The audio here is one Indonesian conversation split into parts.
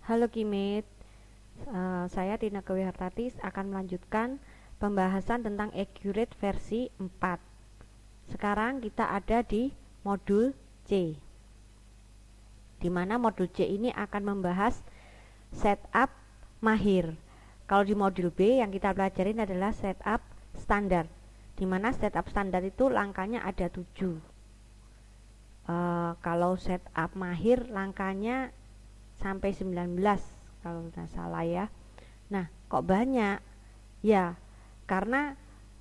Halo Kimit, saya Tina Kewihartati akan melanjutkan pembahasan tentang Accurate versi 4. Sekarang kita ada di modul C, di mana modul C ini akan membahas setup mahir. Kalau di modul B yang kita pelajarin adalah setup standar, di mana setup standar itu langkahnya ada 7. Kalau setup mahir langkahnya sampai 19 kalau tidak salah ya. Nah, kok banyak? Ya, karena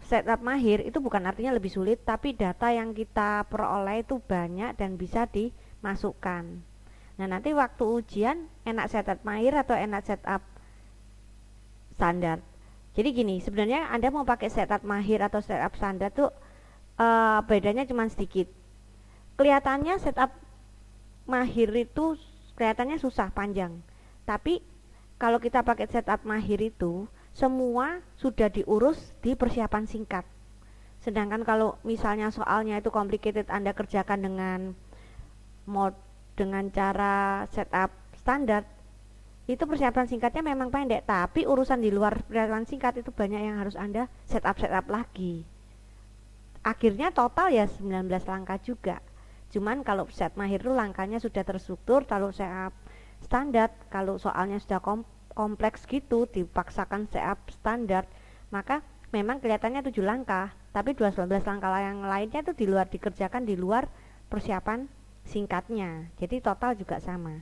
setup mahir itu bukan artinya lebih sulit, tapi data yang kita peroleh itu banyak dan bisa dimasukkan. Nah, nanti waktu ujian enak setup mahir atau enak setup standar. Jadi gini, sebenarnya Anda mau pakai setup mahir atau setup standar tuh bedanya cuma sedikit. Kelihatannya setup mahir itu kelihatannya susah, panjang. Tapi kalau kita pakai setup mahir itu semua sudah diurus di persiapan singkat. Sedangkan kalau misalnya soalnya itu complicated, Anda kerjakan dengan cara setup standar, itu persiapan singkatnya memang pendek, tapi urusan di luar persiapan singkat itu banyak yang harus Anda setup lagi. Akhirnya total ya 19 langkah juga. Cuman kalau setup mahir itu langkahnya sudah terstruktur. Kalau setup standar, kalau soalnya sudah kompleks gitu, dipaksakan setup standar, maka memang kelihatannya 7 langkah, tapi 12 langkah yang lainnya itu dikerjakan di luar persiapan singkatnya. Jadi total juga sama.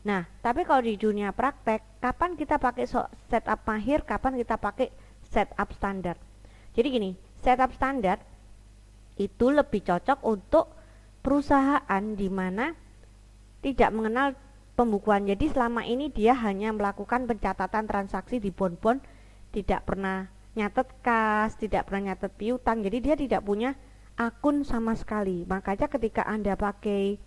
Nah, tapi kalau di dunia praktek, kapan kita pakai setup mahir, kapan kita pakai setup standar? Jadi gini, setup standar itu lebih cocok untuk perusahaan di mana tidak mengenal pembukuan. Jadi selama ini dia hanya melakukan pencatatan transaksi di bon-bon, tidak pernah nyatet kas, tidak pernah nyatet piutang. Jadi dia tidak punya akun sama sekali. Makanya ketika Anda pakai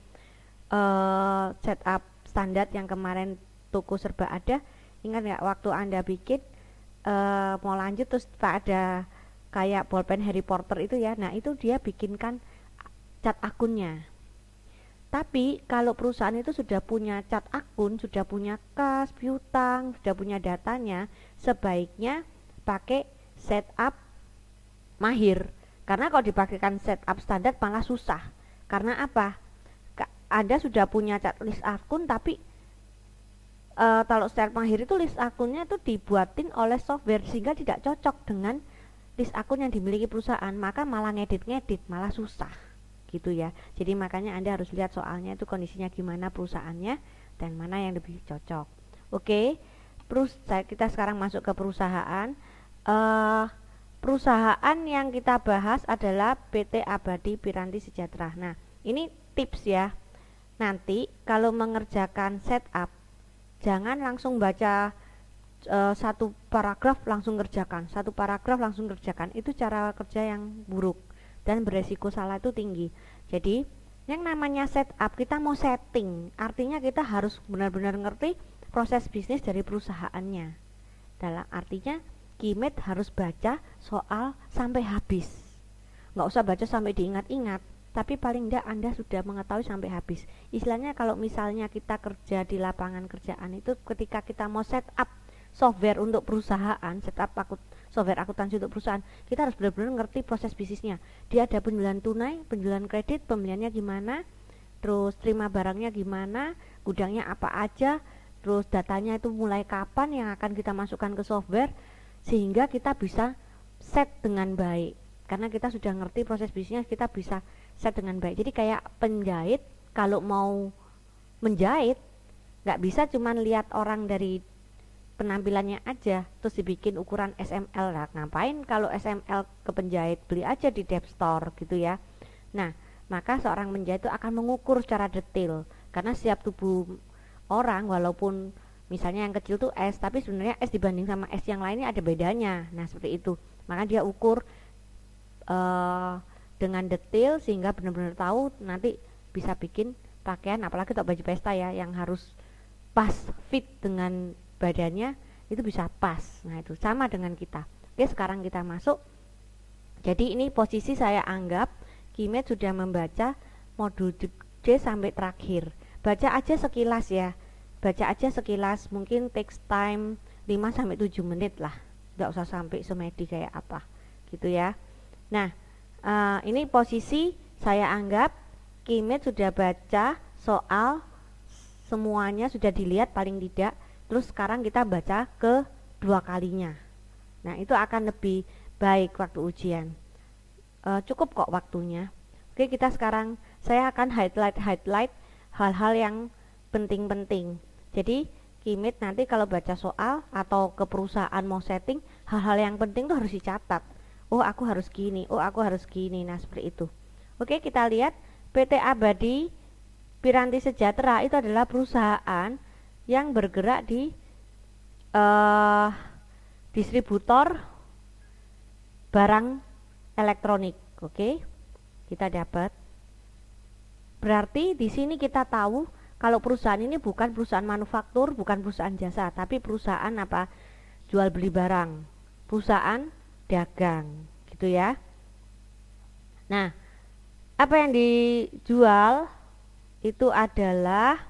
setup standar yang kemarin toko serba ada, ingat nggak waktu Anda bikin mau lanjut terus ada kayak bolpen Harry Potter itu ya. Nah, itu dia bikinkan cat akunnya. Tapi kalau perusahaan itu sudah punya cat akun, sudah punya kas, piutang, sudah punya datanya, sebaiknya pakai setup mahir. Karena kalau dipakaikan setup standar malah susah. Karena apa? Anda sudah punya cat list akun, tapi kalau setup mahir itu list akunnya itu dibuatin oleh software sehingga tidak cocok dengan list akun yang dimiliki perusahaan, maka malah ngedit, malah susah. Gitu ya. Jadi makanya Anda harus lihat soalnya itu kondisinya gimana perusahaannya dan mana yang lebih cocok. Oke, kita sekarang masuk ke perusahaan. Perusahaan yang kita bahas adalah PT Abadi Piranti Sejahtera. Nah, ini tips ya. Nanti kalau mengerjakan setup, jangan langsung baca satu paragraf langsung kerjakan. Itu cara kerja yang buruk dan beresiko salah itu tinggi. Jadi yang namanya setup, kita mau setting, artinya kita harus benar-benar ngerti proses bisnis dari perusahaannya. Dalam artinya Kimit harus baca soal sampai habis. Nggak usah baca sampai diingat-ingat, tapi paling tidak Anda sudah mengetahui sampai habis. Istilahnya kalau misalnya kita kerja di lapangan kerjaan itu, ketika kita mau setup software untuk perusahaan, software akuntansi untuk perusahaan, kita harus benar-benar ngerti proses bisnisnya. Dia ada penjualan tunai, penjualan kredit, pembeliannya gimana, terus terima barangnya gimana, gudangnya apa aja, terus datanya itu mulai kapan yang akan kita masukkan ke software, sehingga kita bisa set dengan baik. Karena kita sudah ngerti proses bisnisnya, kita bisa set dengan baik. Jadi kayak penjahit, kalau mau menjahit, nggak bisa cuman lihat orang dari penampilannya aja terus dibikin ukuran SML. Nah, ngapain kalau SML ke penjahit, beli aja di Dep Store gitu ya. Nah, maka seorang penjahit itu akan mengukur secara detail, karena setiap tubuh orang, walaupun misalnya yang kecil tuh S, tapi sebenarnya S dibanding sama S yang lainnya ada bedanya. Nah, seperti itu. Maka dia ukur dengan detail sehingga benar-benar tahu nanti bisa bikin pakaian, apalagi untuk baju pesta ya, yang harus pas fit dengan badannya, itu bisa pas. Nah, itu sama dengan kita. Oke, sekarang kita masuk. Jadi ini posisi saya anggap Kimit sudah membaca modul C sampai terakhir. Baca aja sekilas ya. baca aja sekilas, mungkin takes time 5-7 menit lah, nggak usah sampai semedi kayak apa gitu ya. Nah, ini posisi saya anggap Kimit sudah baca soal semuanya, sudah dilihat paling tidak. Terus sekarang kita baca ke 2 kalinya. Nah, itu akan lebih baik waktu ujian. Cukup kok waktunya. Oke, kita sekarang saya akan highlight hal-hal yang penting-penting. Jadi Kimit nanti kalau baca soal atau ke perusahaan mau setting, hal-hal yang penting tuh harus dicatat. Oh, aku harus gini, oh aku harus gini. Nah, seperti itu. Oke, kita lihat PT Abadi Piranti Sejahtera itu adalah perusahaan yang bergerak di distributor barang elektronik. Oke, kita dapat. Berarti di sini kita tahu kalau perusahaan ini bukan perusahaan manufaktur, bukan perusahaan jasa, tapi perusahaan apa? Jual beli barang, perusahaan dagang, gitu ya. Nah, apa yang dijual itu adalah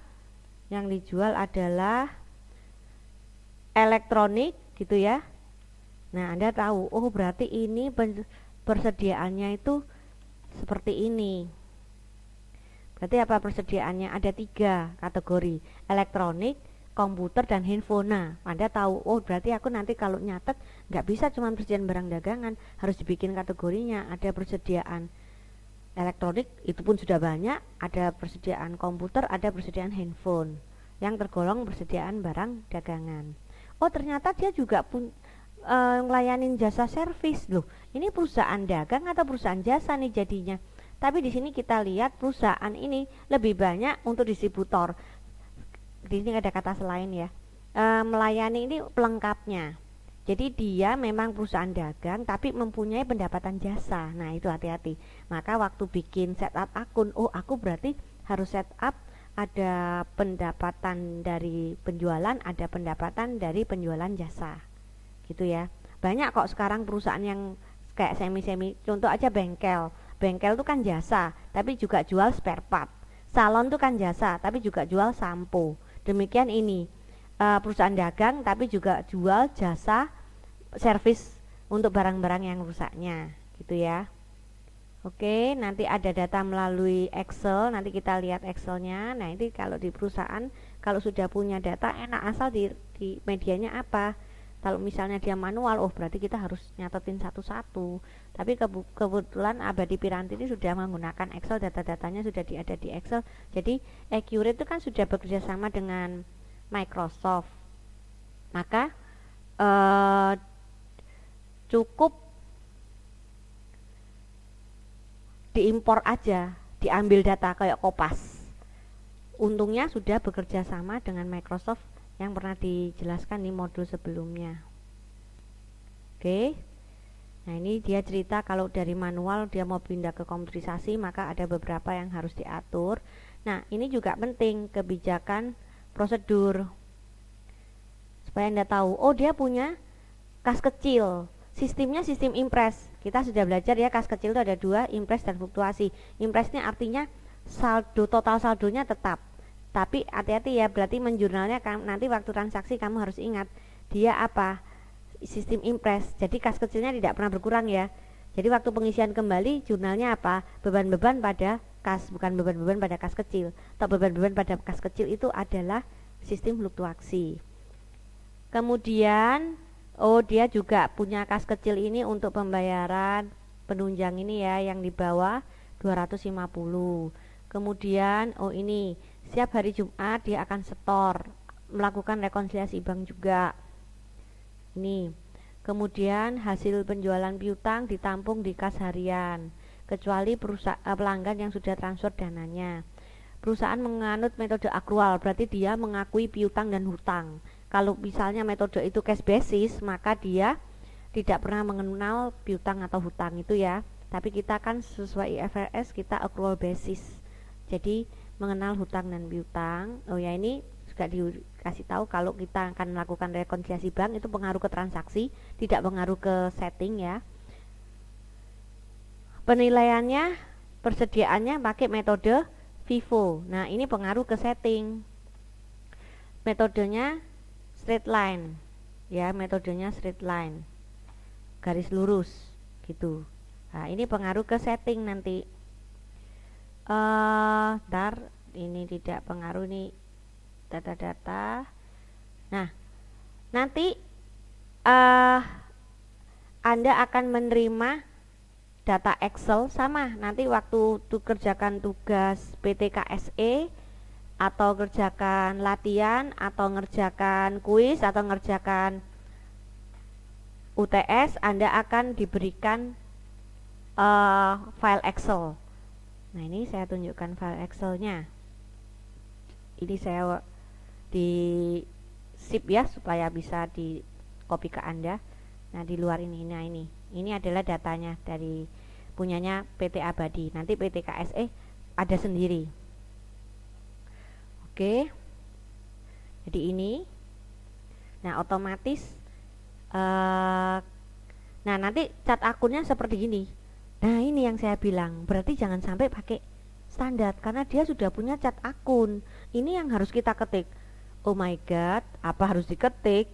elektronik, gitu ya. Nah, Anda tahu, oh berarti ini persediaannya itu seperti ini. Berarti apa persediaannya? Ada 3 kategori, elektronik, komputer, dan handphone. Nah, Anda tahu, oh berarti aku nanti kalau nyatet nggak bisa cuma persediaan barang dagangan, harus dibikin kategorinya. Ada persediaan elektronik, itu pun sudah banyak, ada persediaan komputer, ada persediaan handphone yang tergolong persediaan barang dagangan. Oh ternyata dia juga ngelayanin jasa servis loh. Ini perusahaan dagang atau perusahaan jasa nih jadinya. Tapi di sini kita lihat perusahaan ini lebih banyak untuk distributor. Di sini ada kata selain ya. Melayani ini pelengkapnya. Jadi dia memang perusahaan dagang tapi mempunyai pendapatan jasa. Nah, itu hati-hati. Maka waktu bikin setup akun, oh aku berarti harus setup ada pendapatan dari penjualan, ada pendapatan dari penjualan jasa. Gitu ya. Banyak kok sekarang perusahaan yang kayak semi-semi. Contoh aja bengkel. Bengkel itu kan jasa, tapi juga jual spare part. Salon itu kan jasa, tapi juga jual sampo. Demikian ini perusahaan dagang, tapi juga jual jasa servis untuk barang-barang yang rusaknya, gitu ya. Oke, nanti ada data melalui Excel. Nanti kita lihat Excelnya. Nah, ini kalau di perusahaan, kalau sudah punya data enak, asal di medianya apa. Kalau misalnya dia manual, oh berarti kita harus nyatetin satu-satu. Tapi kebetulan Abadi Piranti ini sudah menggunakan Excel, data-datanya sudah ada di Excel. Jadi Accurate itu kan sudah bekerja sama dengan Microsoft. Maka cukup diimpor aja, diambil data kayak Kopas. Untungnya sudah bekerja sama dengan Microsoft yang pernah dijelaskan di modul sebelumnya. Oke. Nah, ini dia cerita kalau dari manual dia mau pindah ke komputerisasi, maka ada beberapa yang harus diatur. Nah, ini juga penting kebijakan prosedur. Supaya Anda tahu, oh dia punya kas kecil. Sistemnya sistem impres. Kita sudah belajar ya, kas kecil itu ada 2, impres dan fluktuasi. Impresnya artinya total saldonya tetap. Tapi hati-hati ya, berarti menjurnalnya nanti waktu transaksi kamu harus ingat dia apa? Sistem impres. Jadi kas kecilnya tidak pernah berkurang ya. Jadi waktu pengisian kembali jurnalnya apa? Beban-beban pada kas, bukan beban-beban pada kas kecil. Atau beban-beban pada kas kecil itu adalah sistem fluktuasi. Kemudian dia juga punya kas kecil ini untuk pembayaran penunjang ini ya, yang di bawah 250. Kemudian ini setiap hari Jumat dia akan setor, melakukan rekonsiliasi bank juga. Ini. Kemudian hasil penjualan piutang ditampung di kas harian, kecuali pelanggan yang sudah transfer dananya. Perusahaan menganut metode akrual, berarti dia mengakui piutang dan hutang. Kalau misalnya metode itu cash basis, maka dia tidak pernah mengenal piutang atau hutang itu ya. Tapi kita kan sesuai IFRS kita accrual basis. Jadi mengenal hutang dan piutang. Oh ya, ini juga dikasih tahu kalau kita akan melakukan rekonsiliasi bank itu pengaruh ke transaksi, tidak pengaruh ke setting ya. Penilaiannya, persediaannya pakai metode FIFO. Nah, ini pengaruh ke setting. metodenya straight line ya, metodenya straight line, garis lurus gitu. Nah ini pengaruh ke setting nanti. Ntar ini tidak pengaruh nih data-data. Nah nanti Anda akan menerima data Excel sama nanti waktu kerjakan tugas PTKSE atau kerjakan latihan atau ngerjakan kuis atau ngerjakan UTS, Anda akan diberikan file Excel. Nah ini saya tunjukkan file Excelnya. Ini saya di zip ya supaya bisa di copy ke Anda. Nah di luar ini, nah ini adalah datanya dari punyanya PT Abadi. Nanti PT KSE ada sendiri. Oke, jadi ini, nah otomatis, nah nanti cat akunnya seperti ini. Nah ini yang saya bilang, berarti jangan sampai pakai standar karena dia sudah punya cat akun. Ini yang harus kita ketik. Oh my god, apa harus diketik?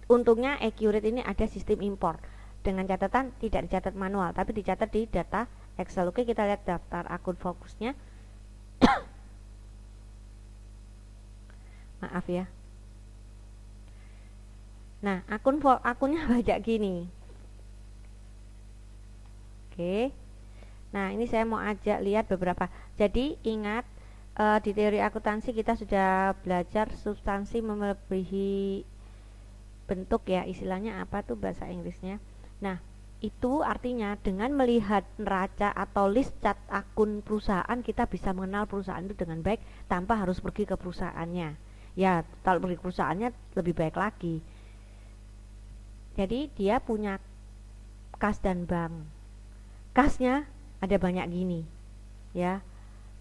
Untungnya Accurate ini ada sistem import dengan catatan tidak dicatat manual tapi dicatat di data Excel. Oke, kita lihat daftar akun fokusnya. Maaf ya. Nah akunnya banyak gini. Oke, nah ini saya mau ajak lihat beberapa. Jadi ingat di teori akuntansi kita sudah belajar substansi melebihi bentuk ya, istilahnya apa tuh bahasa Inggrisnya. Nah itu artinya dengan melihat neraca atau list cat akun perusahaan kita bisa mengenal perusahaan itu dengan baik tanpa harus pergi ke perusahaannya. Ya kalau pergi ke perusahaannya lebih baik lagi. Jadi dia punya kas dan bank. Kasnya ada banyak gini ya,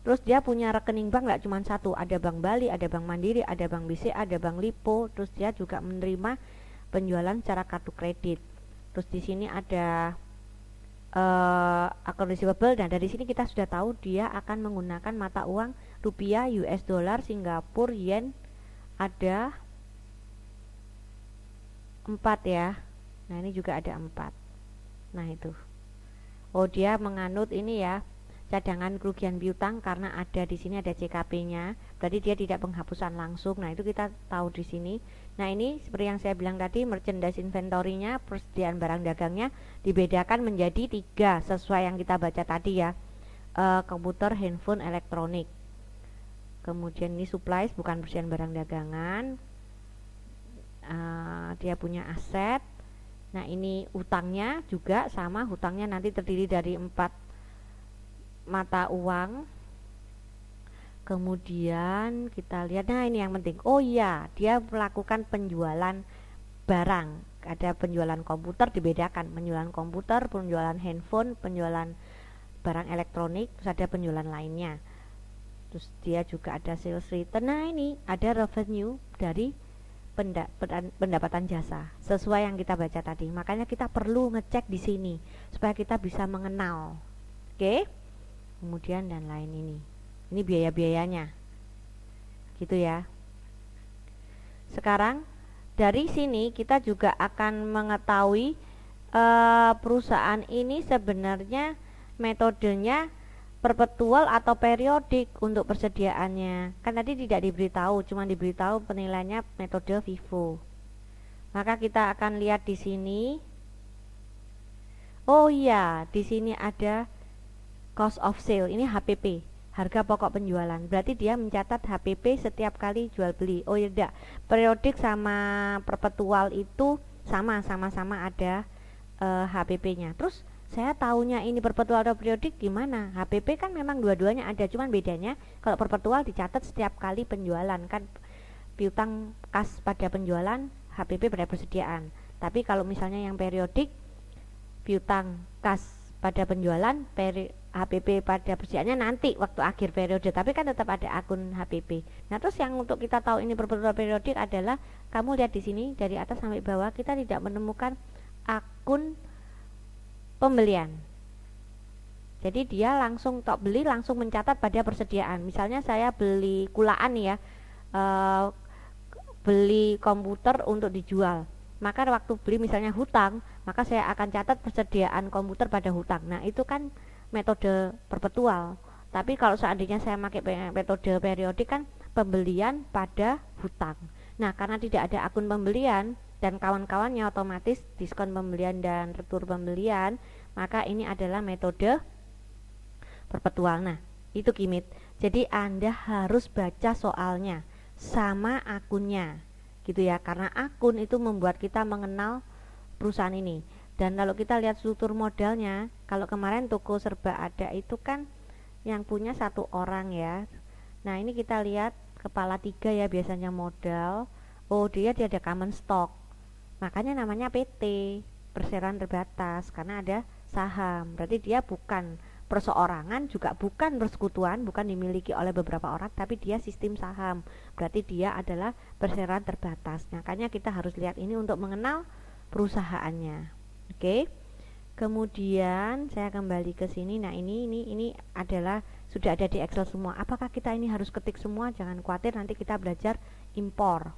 terus dia punya rekening bank nggak cuma satu, ada Bank Bali, ada Bank Mandiri, ada Bank BCA, ada Bank Lipo. Terus dia juga menerima penjualan secara kartu kredit. Terus di sini ada account receivable. Dan dari sini kita sudah tahu dia akan menggunakan mata uang rupiah, US dollar, Singapura, yen. Ada 4 ya. Nah ini juga ada 4. Nah itu, oh dia menganut ini ya, cadangan kerugian piutang karena ada di sini ada CKP-nya, berarti dia tidak penghapusan langsung. Nah itu kita tahu di sini. Nah ini seperti yang saya bilang tadi, merchandise inventory-nya, persediaan barang dagangnya dibedakan menjadi 3 sesuai yang kita baca tadi ya, komputer, handphone, elektronik. Kemudian ini supplies, bukan persediaan barang dagangan. Dia punya aset. Nah ini utangnya juga sama, hutangnya nanti terdiri dari 4 mata uang. Kemudian kita lihat, nah ini yang penting. Oh iya, dia melakukan penjualan barang. Ada penjualan komputer dibedakan, penjualan komputer, penjualan handphone, penjualan barang elektronik, terus ada penjualan lainnya. Terus dia juga ada sales return. Nah ini ada revenue dari pendapatan jasa sesuai yang kita baca tadi. Makanya kita perlu ngecek di sini supaya kita bisa mengenal. Oke. Kemudian dan lain ini biaya-biayanya gitu ya. Sekarang dari sini kita juga akan mengetahui perusahaan ini sebenarnya metodenya perpetual atau periodik untuk persediaannya. Kan tadi tidak diberitahu, cuma diberitahu penilaiannya metode FIFO. Maka kita akan lihat di sini. Oh iya, di sini ada cost of sale. Ini HPP, harga pokok penjualan. Berarti dia mencatat HPP setiap kali jual beli. Oh iya, tidak. Periodik sama perpetual itu sama-sama ada HPP-nya. Terus saya tahunya ini perpetual atau periodik gimana? HPP kan memang dua-duanya ada, cuman bedanya kalau perpetual dicatat setiap kali penjualan kan, piutang kas pada penjualan, HPP pada persediaan. Tapi kalau misalnya yang periodik, piutang kas pada penjualan, HPP pada persediaannya nanti waktu akhir periode, tapi kan tetap ada akun HPP. Nah terus yang untuk kita tahu ini perpetual periodik adalah, kamu lihat di sini dari atas sampai bawah kita tidak menemukan akun pembelian. Jadi dia langsung tok beli, langsung mencatat pada persediaan. Misalnya saya beli kulaan ya, beli komputer untuk dijual. Maka waktu beli misalnya hutang, maka saya akan catat persediaan komputer pada hutang. Nah, itu kan metode perpetual. Tapi kalau seandainya saya pakai metode periodik kan pembelian pada hutang. Nah, karena tidak ada akun pembelian dan kawan-kawannya otomatis diskon pembelian dan retur pembelian, maka ini adalah metode perpetual. Nah, itu Kimit. Jadi Anda harus baca soalnya sama akunnya. Gitu ya, karena akun itu membuat kita mengenal perusahaan ini. Dan kalau kita lihat struktur modalnya, kalau kemarin toko serba ada itu kan yang punya satu orang ya. Nah, ini kita lihat kepala 3 ya biasanya modal. Oh, dia ada common stock. Makanya namanya PT, perseroan terbatas, karena ada saham. Berarti dia bukan perseorangan, juga bukan persekutuan, bukan dimiliki oleh beberapa orang, tapi dia sistem saham. Berarti dia adalah perseroan terbatas. Makanya kita harus lihat ini untuk mengenal perusahaannya. Oke. Kemudian saya kembali ke sini. Nah, ini adalah sudah ada di Excel semua. Apakah kita ini harus ketik semua? Jangan khawatir, nanti kita belajar impor.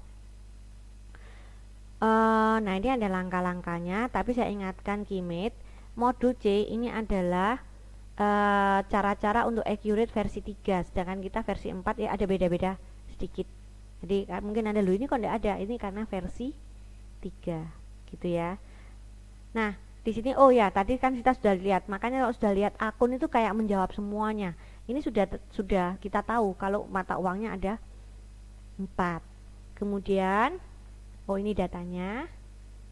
Nah, ini ada langkah-langkahnya, tapi saya ingatkan Kimit, modul C ini adalah cara-cara untuk accurate versi 3, sedangkan kita versi 4 ya ada beda-beda sedikit. Jadi mungkin ada ini kok enggak ada, ini karena versi 3 gitu ya. Nah, di sini oh ya, tadi kan kita sudah lihat, makanya kalau sudah lihat akun itu kayak menjawab semuanya. Ini sudah kita tahu kalau mata uangnya ada 4. Kemudian oh ini datanya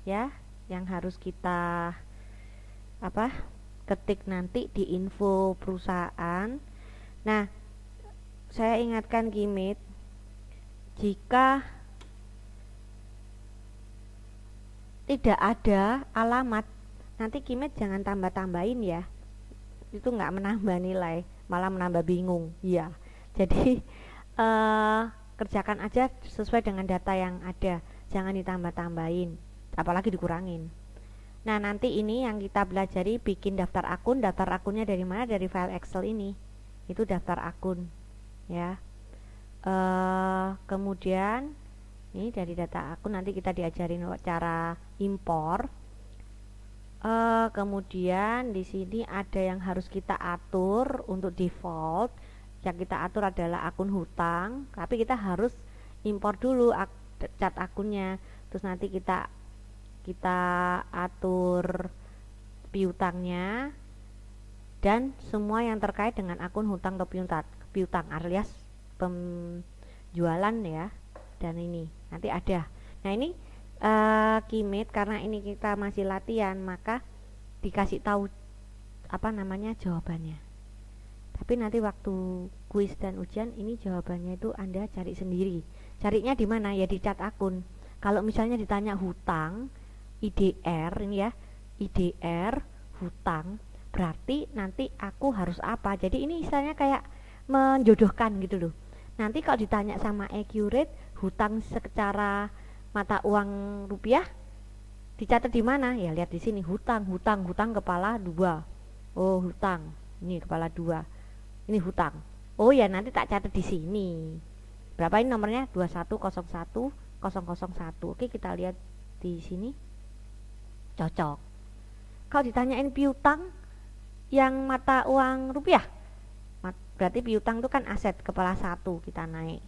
ya, yang harus kita ketik nanti di info perusahaan. Nah, saya ingatkan Kimit, jika tidak ada alamat, nanti Kimit jangan tambah-tambahin ya, itu nggak menambah nilai, malah menambah bingung ya. Jadi kerjakan aja sesuai dengan data yang ada, jangan ditambah-tambahin, apalagi dikurangin. Nah, nanti ini yang kita pelajari bikin daftar akun. Daftar akunnya dari mana? Dari file Excel ini. Itu daftar akun ya. Kemudian ini dari data akun nanti kita diajarin cara impor. Kemudian di sini ada yang harus kita atur untuk default. Yang kita atur adalah akun hutang, tapi kita harus impor dulu cat akunnya. Terus nanti kita atur piutangnya dan semua yang terkait dengan akun hutang atau piutang alias penjualan ya. Dan ini nanti ada. Nah, ini Kimit, karena ini kita masih latihan, maka dikasih tahu jawabannya. Tapi nanti waktu kuis dan ujian ini jawabannya itu Anda cari sendiri. Carinya di mana? Ya di cat akun. Kalau misalnya ditanya hutang IDR ini ya, IDR hutang, berarti nanti aku harus apa? Jadi ini istilahnya kayak menjodohkan gitu loh. Nanti kalau ditanya sama accurate hutang secara mata uang rupiah, dicatat di mana? Ya lihat di sini, hutang kepala 2. Oh, hutang. Ini kepala 2. Ini hutang. Oh ya, nanti tak catat di sini. Berapa ini nomornya? 2101001. Oke, kita lihat di sini. Cocok. Kalau ditanyain piutang yang mata uang rupiah, berarti piutang itu kan aset kepala 1, kita naik.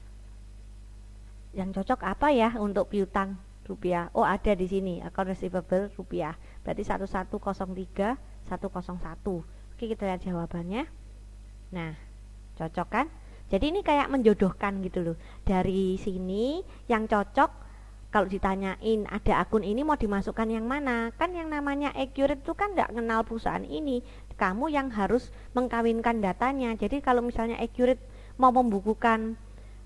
Yang cocok apa ya untuk piutang rupiah? Oh, ada di sini, account receivable rupiah. Berarti 1103 101. Oke, kita lihat jawabannya. Nah, cocok kan? Jadi ini kayak menjodohkan gitu loh. Dari sini yang cocok. Kalau ditanyain ada akun ini mau dimasukkan yang mana, kan yang namanya accurate itu kan nggak kenal perusahaan ini, kamu yang harus mengkawinkan datanya. Jadi kalau misalnya accurate mau membukukan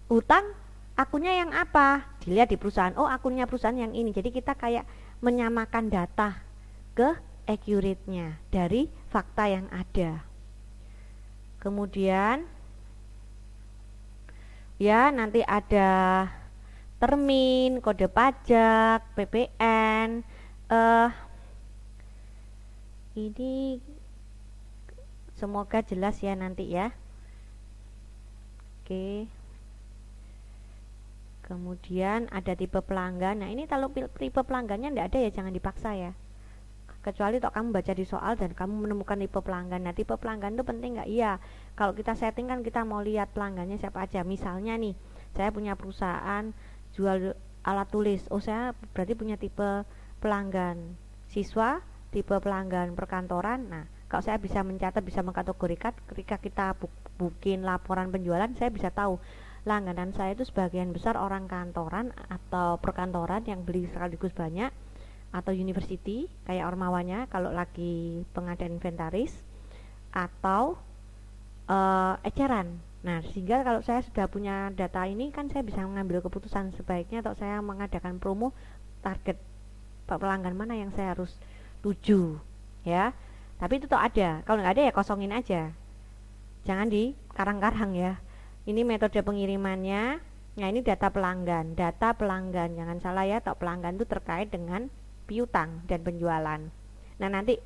utang, akunnya yang apa, dilihat di perusahaan, oh akunnya perusahaan yang ini. Jadi kita kayak menyamakan data ke accurate-nya dari fakta yang ada. Kemudian ya nanti ada termin, kode pajak, PPN. Ini semoga jelas ya nanti ya. Oke. Kemudian ada tipe pelanggan. Nah ini kalau tipe pelanggannya tidak ada ya jangan dipaksa ya, kecuali kamu baca di soal dan kamu menemukan tipe pelanggan. Nah tipe pelanggan itu penting nggak? Iya, kalau kita setting kan kita mau lihat pelanggannya siapa aja. Misalnya nih, saya punya perusahaan jual alat tulis, oh saya berarti punya tipe pelanggan siswa, tipe pelanggan perkantoran. Nah kalau saya bisa mencatat, bisa mengkategorikan, ketika kita bikin laporan penjualan, saya bisa tahu langganan saya itu sebagian besar orang kantoran atau perkantoran yang beli sekaligus banyak, atau university kayak Ormawanya kalau lagi pengadaan inventaris, atau eceran. Nah sehingga kalau saya sudah punya data ini kan saya bisa mengambil keputusan sebaiknya atau saya mengadakan promo target pelanggan mana yang saya harus tuju ya. Tapi itu tuh ada, kalau nggak ada ya kosongin aja, jangan di karang-karang ya. Ini metode pengirimannya. Nah ini data pelanggan, jangan salah ya, tok pelanggan itu terkait dengan piutang dan penjualan. Nah nanti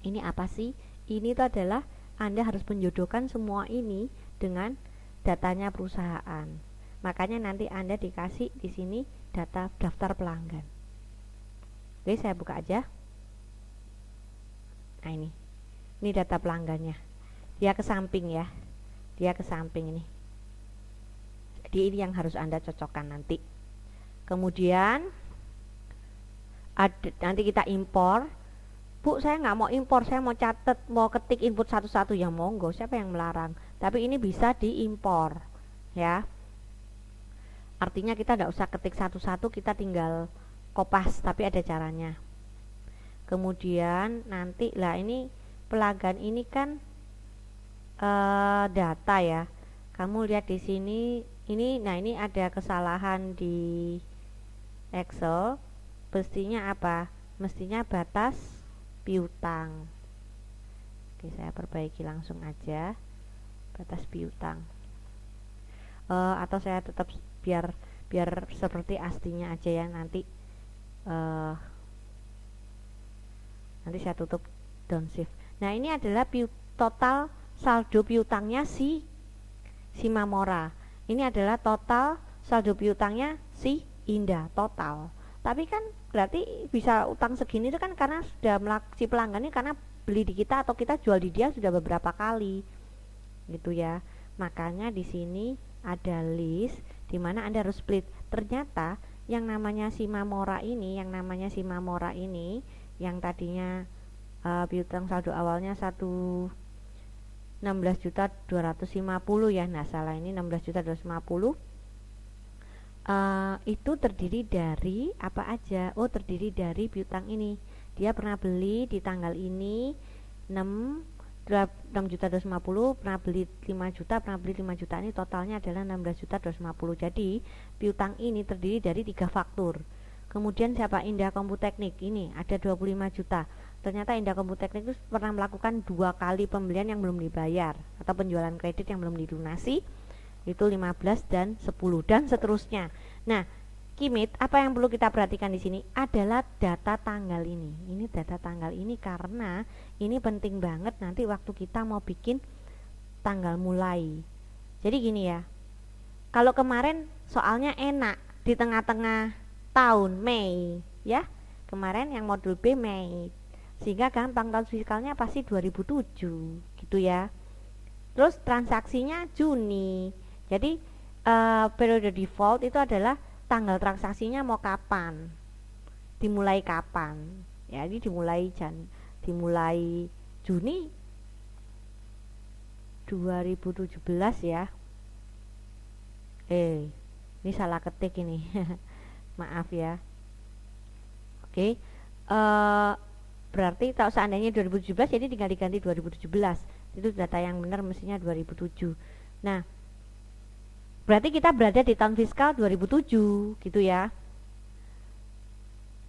ini apa sih? Ini tuh adalah Anda harus menjodohkan semua ini dengan datanya perusahaan. Makanya nanti Anda dikasih di sini daftar pelanggan. Oke, saya buka aja. Nah ini data pelanggannya. Dia ke samping ya. Dia ke samping ini. Jadi ini yang harus Anda cocokkan nanti. Kemudian nanti kita impor. Bu, saya nggak mau impor, saya mau catat, mau ketik input satu-satu, ya monggo, siapa yang melarang. Tapi ini bisa diimpor ya. Artinya kita tidak usah ketik satu-satu, kita tinggal kopas, tapi ada caranya. Kemudian nanti lah ini pelanggan ini kan data ya. Kamu lihat di sini ini, nah ini ada kesalahan di Excel. Mestinya apa? Mestinya batas piutang. Oke, saya perbaiki langsung aja batas piutang. Atau saya tetap biar seperti aslinya aja ya, nanti saya tutup downshift. Nah ini adalah total saldo piutangnya si Mamora. Ini adalah total saldo piutangnya si Indah total. Tapi kan berarti bisa utang segini itu kan karena sudah si pelanggan ini karena beli di kita atau kita jual di dia sudah beberapa kali, gitu ya. Makanya di sini ada list di mana Anda harus split. Ternyata yang namanya si Mamora ini, yang tadinya piutang saldo awalnya 16.250 ya, nah salah, ini 16.250. Itu terdiri dari apa aja? Oh, terdiri dari piutang ini. Dia pernah beli di tanggal ini 6.250, pernah beli 5 juta, pernah beli 5 juta, ini totalnya adalah 16.250. Jadi piutang ini terdiri dari 3 faktur. Kemudian siapa? Indah Komputeknik, ini ada 25 juta. Ternyata Indah Komputeknik itu pernah melakukan 2 kali pembelian yang belum dibayar atau penjualan kredit yang belum dilunasi, itu 15 dan 10 dan seterusnya. Nah, Kimit, apa yang perlu kita perhatikan di sini adalah data tanggal ini. Ini data tanggal ini karena ini penting banget nanti waktu kita mau bikin tanggal mulai. Jadi gini ya, kalau kemarin soalnya enak di tengah-tengah tahun Mei ya, kemarin yang modul B Mei, sehingga gampang, tahun fiskalnya pasti 2007 gitu ya. Terus transaksinya Juni, jadi periode default itu adalah tanggal transaksinya mau kapan, dimulai kapan ya. Ini dimulai Juni 2017 ya. Ini salah ketik ini maaf ya. Oke, berarti kalau seandainya 2017 jadi tinggal diganti 2017. Itu data yang benar mestinya 2007. Nah, berarti kita berada di tahun fiskal 2007 gitu ya.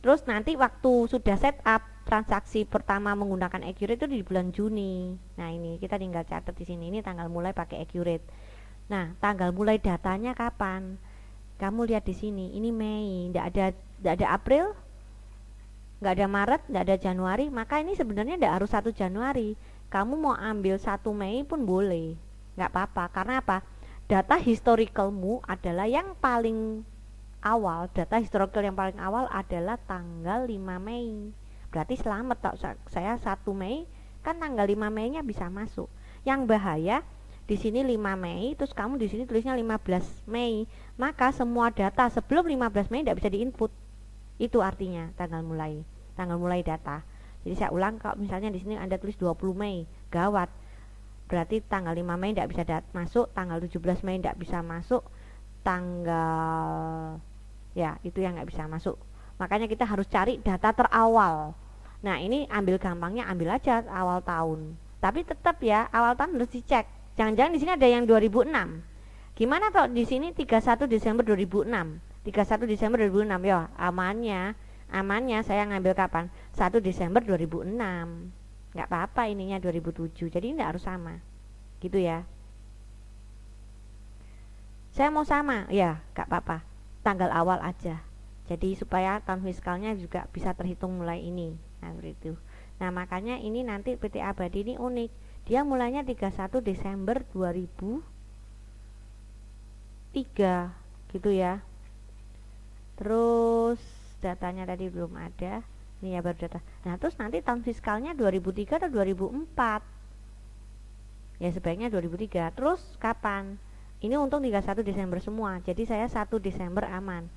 Terus nanti waktu sudah setup transaksi pertama menggunakan Accurate itu di bulan Juni. Nah, ini kita tinggal catat di sini, ini tanggal mulai pakai Accurate. Nah, tanggal mulai datanya kapan? Kamu lihat di sini, ini Mei, enggak ada April, enggak ada Maret, enggak ada Januari, maka ini sebenarnya enggak harus 1 Januari. Kamu mau ambil 1 Mei pun boleh, enggak apa-apa. Karena apa? data historicalmu adalah yang paling awal, data historical yang paling awal adalah tanggal 5 Mei. Berarti selamat tak saya 1 Mei kan tanggal 5 Mei-nya bisa masuk. Yang bahaya di sini 5 Mei terus kamu di sini tulisnya 15 Mei. Maka semua data sebelum 15 Mei tidak bisa diinput. Itu artinya tanggal mulai data. Jadi saya ulang, kalau misalnya di sini Anda tulis 20 Mei, gawat. Berarti tanggal 5 Mei tidak bisa masuk, tanggal 17 Mei tidak bisa masuk, tanggal ya itu yang nggak bisa masuk. Makanya kita harus cari data terawal. Nah ini ambil gampangnya, ambil aja awal tahun. Tapi tetap ya awal tahun harus dicek. Jangan-jangan di sini ada yang 2006. Gimana toh di sini 31 Desember 2006. 31 Desember 2006 ya amannya saya ngambil kapan? 1 Desember 2006. Nggak apa-apa ininya 2007. Jadi nggak harus sama. Gitu ya. Saya mau sama, ya nggak apa-apa. Tanggal awal aja. Jadi supaya tahun fiskalnya juga bisa terhitung mulai ini. Nah, seperti itu. Nah, makanya ini nanti PT Abadi ini unik. Dia mulainya 31 Desember 2003 gitu ya. Terus datanya tadi belum ada. Ini ya baru data. Nah, terus nanti tahun fiskalnya 2003 atau 2004? Ya sebaiknya 2003. Terus kapan? Ini untung 31 Desember semua. Jadi saya 1 Desember aman.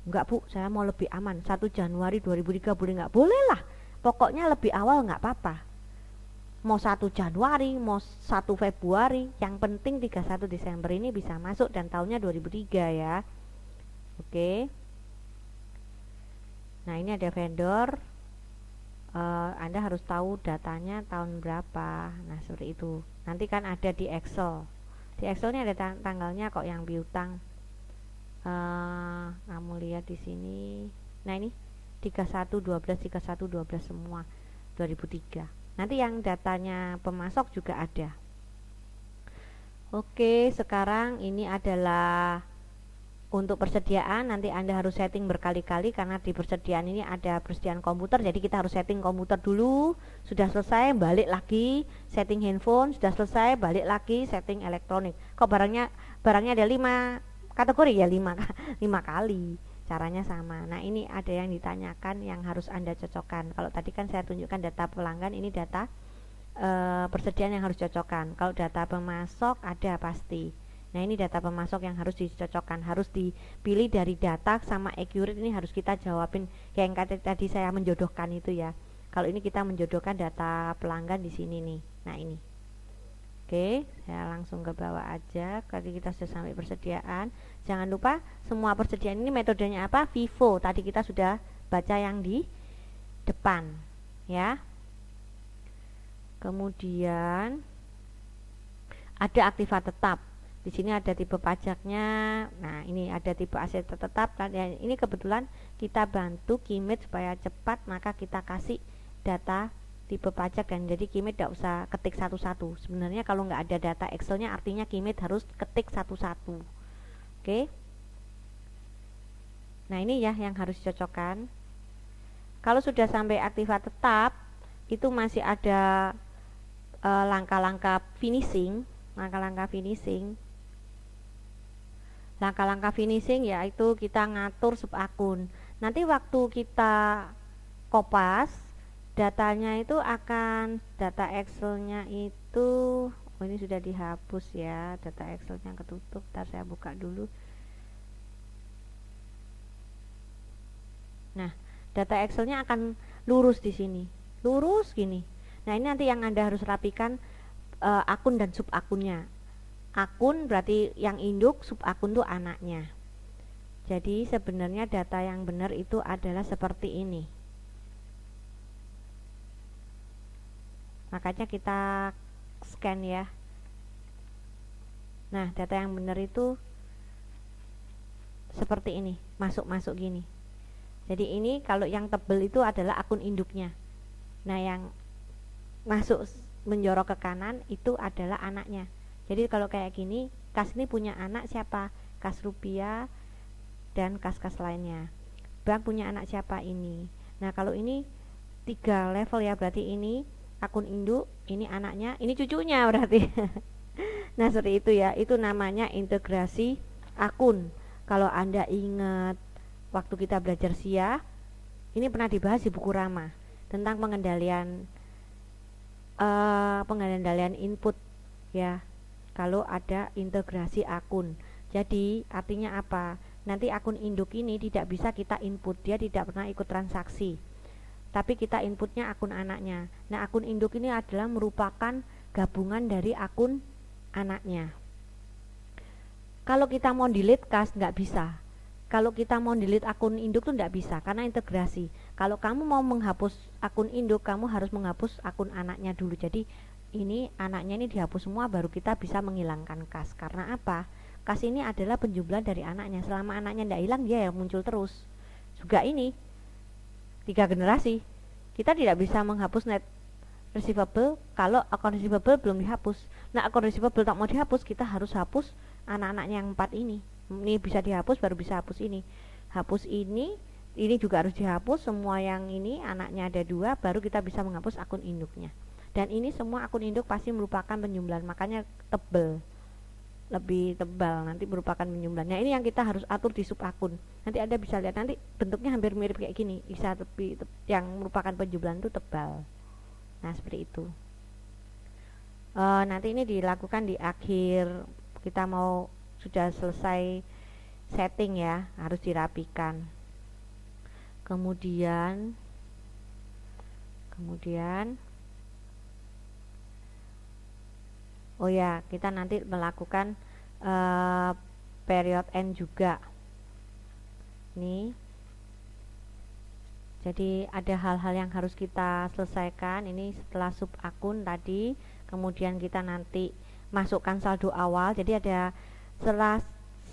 Enggak Bu, saya mau lebih aman. 1 Januari 2003 boleh nggak? Boleh lah. Pokoknya lebih awal nggak apa-apa. Mau 1 Januari, mau 1 Februari, yang penting 31 Desember ini bisa masuk dan tahunnya 2003 ya. Oke. Nah ini ada vendor. Anda harus tahu datanya tahun berapa. Nah seperti itu. Nanti kan ada di Excel. Di Excel ini ada tanggalnya kok yang piutang. Kamu lihat di sini. Nah ini 31/12 semua 2003. Nanti yang datanya pemasok juga ada. Oke, sekarang ini adalah untuk persediaan. Nanti Anda harus setting berkali-kali karena di persediaan ini ada persediaan komputer. Jadi kita harus setting komputer dulu. Sudah selesai balik lagi setting handphone. Sudah selesai balik lagi setting elektronik. Kok barangnya ada 5 kategori ya, 5 kali caranya sama. Nah ini ada yang ditanyakan yang harus Anda cocokkan. Kalau tadi kan saya tunjukkan data pelanggan, ini data persediaan yang harus cocokkan. Kalau data pemasok ada pasti. Nah ini data pemasok yang harus dicocokkan, harus dipilih dari data sama accurate. Ini harus kita jawabin kayak yang tadi saya menjodohkan itu ya. Kalau ini kita menjodohkan data pelanggan di sini nih. Nah ini. Oke, saya langsung ke bawah aja. Tadi kita sudah sampai persediaan. Jangan lupa semua persediaan ini metodenya apa? FIFO. Tadi kita sudah baca yang di depan, ya. Kemudian ada aktiva tetap. Di sini ada tipe pajaknya. Nah, ini ada tipe aset tetap. Ini kebetulan kita bantu Kimit supaya cepat, maka kita kasih data tipe pajak dan jadi Kimit tidak usah ketik satu-satu. Sebenarnya kalau nggak ada data Excelnya artinya Kimit harus ketik satu-satu. Oke. Nah ini ya yang harus dicocokkan. Kalau sudah sampai aktiva tetap itu masih ada langkah-langkah finishing. Langkah-langkah finishing yaitu kita ngatur sub akun. Nanti waktu kita kopas datanya itu akan data Excelnya itu ini sudah dihapus ya, data Excelnya ketutup. Ntar saya buka dulu. Nah data Excelnya akan lurus di sini, lurus gini. Nah ini nanti yang Anda harus rapikan akun dan sub akunnya. Akun berarti yang induk, sub akun tuh anaknya. Jadi sebenarnya data yang benar itu adalah seperti ini. Makanya kita scan ya. Nah data yang benar itu seperti ini, masuk gini. Jadi ini kalau yang tebel itu adalah akun induknya. Nah yang masuk menjorok ke kanan itu adalah anaknya. Jadi kalau kayak gini, kas ini punya anak siapa? Kas rupiah dan kas-kas lainnya. Bank punya anak siapa? Ini. Nah kalau ini 3 level ya, berarti ini akun induk, ini anaknya, ini cucunya berarti. Nah, seperti itu ya, itu namanya integrasi akun. Kalau Anda ingat waktu kita belajar SIA, ini pernah dibahas di buku Rama tentang pengendalian input ya. Kalau ada integrasi akun. Jadi artinya apa? Nanti akun induk ini tidak bisa kita input, dia tidak pernah ikut transaksi. Tapi kita inputnya akun anaknya. Nah, akun induk ini adalah merupakan gabungan dari akun anaknya. Kalau kita mau delete cache nggak bisa. Kalau kita mau delete akun induk tuh nggak bisa karena integrasi. Kalau kamu mau menghapus akun induk, kamu harus menghapus akun anaknya dulu. Jadi ini anaknya ini dihapus semua baru kita bisa menghilangkan cache. Karena apa? Cache ini adalah penjumlahan dari anaknya. Selama anaknya nggak hilang, dia yang muncul terus. Juga ini 3 generasi. Kita tidak bisa menghapus net receivable kalau akun receivable belum dihapus. Nah, akun receivable tak mau dihapus, kita harus hapus anak-anaknya yang 4 ini. Ini bisa dihapus baru bisa hapus ini. Hapus ini juga harus dihapus. Semua yang ini anaknya ada 2 baru kita bisa menghapus akun induknya. Dan ini semua akun induk pasti merupakan penjumlahan, makanya tebal, lebih tebal nanti merupakan penjumlahannya. Ini yang kita harus atur di sub akun. Nanti Anda bisa lihat nanti bentuknya hampir mirip kayak gini. Bisa yang merupakan penjumlahan itu tebal. Nah, seperti itu. Nanti ini dilakukan di akhir kita mau sudah selesai setting ya, harus dirapikan. Kemudian oh ya, kita nanti melakukan period end juga. Nih. Jadi ada hal-hal yang harus kita selesaikan. Ini setelah sub akun tadi, kemudian kita nanti masukkan saldo awal. Jadi ada setelah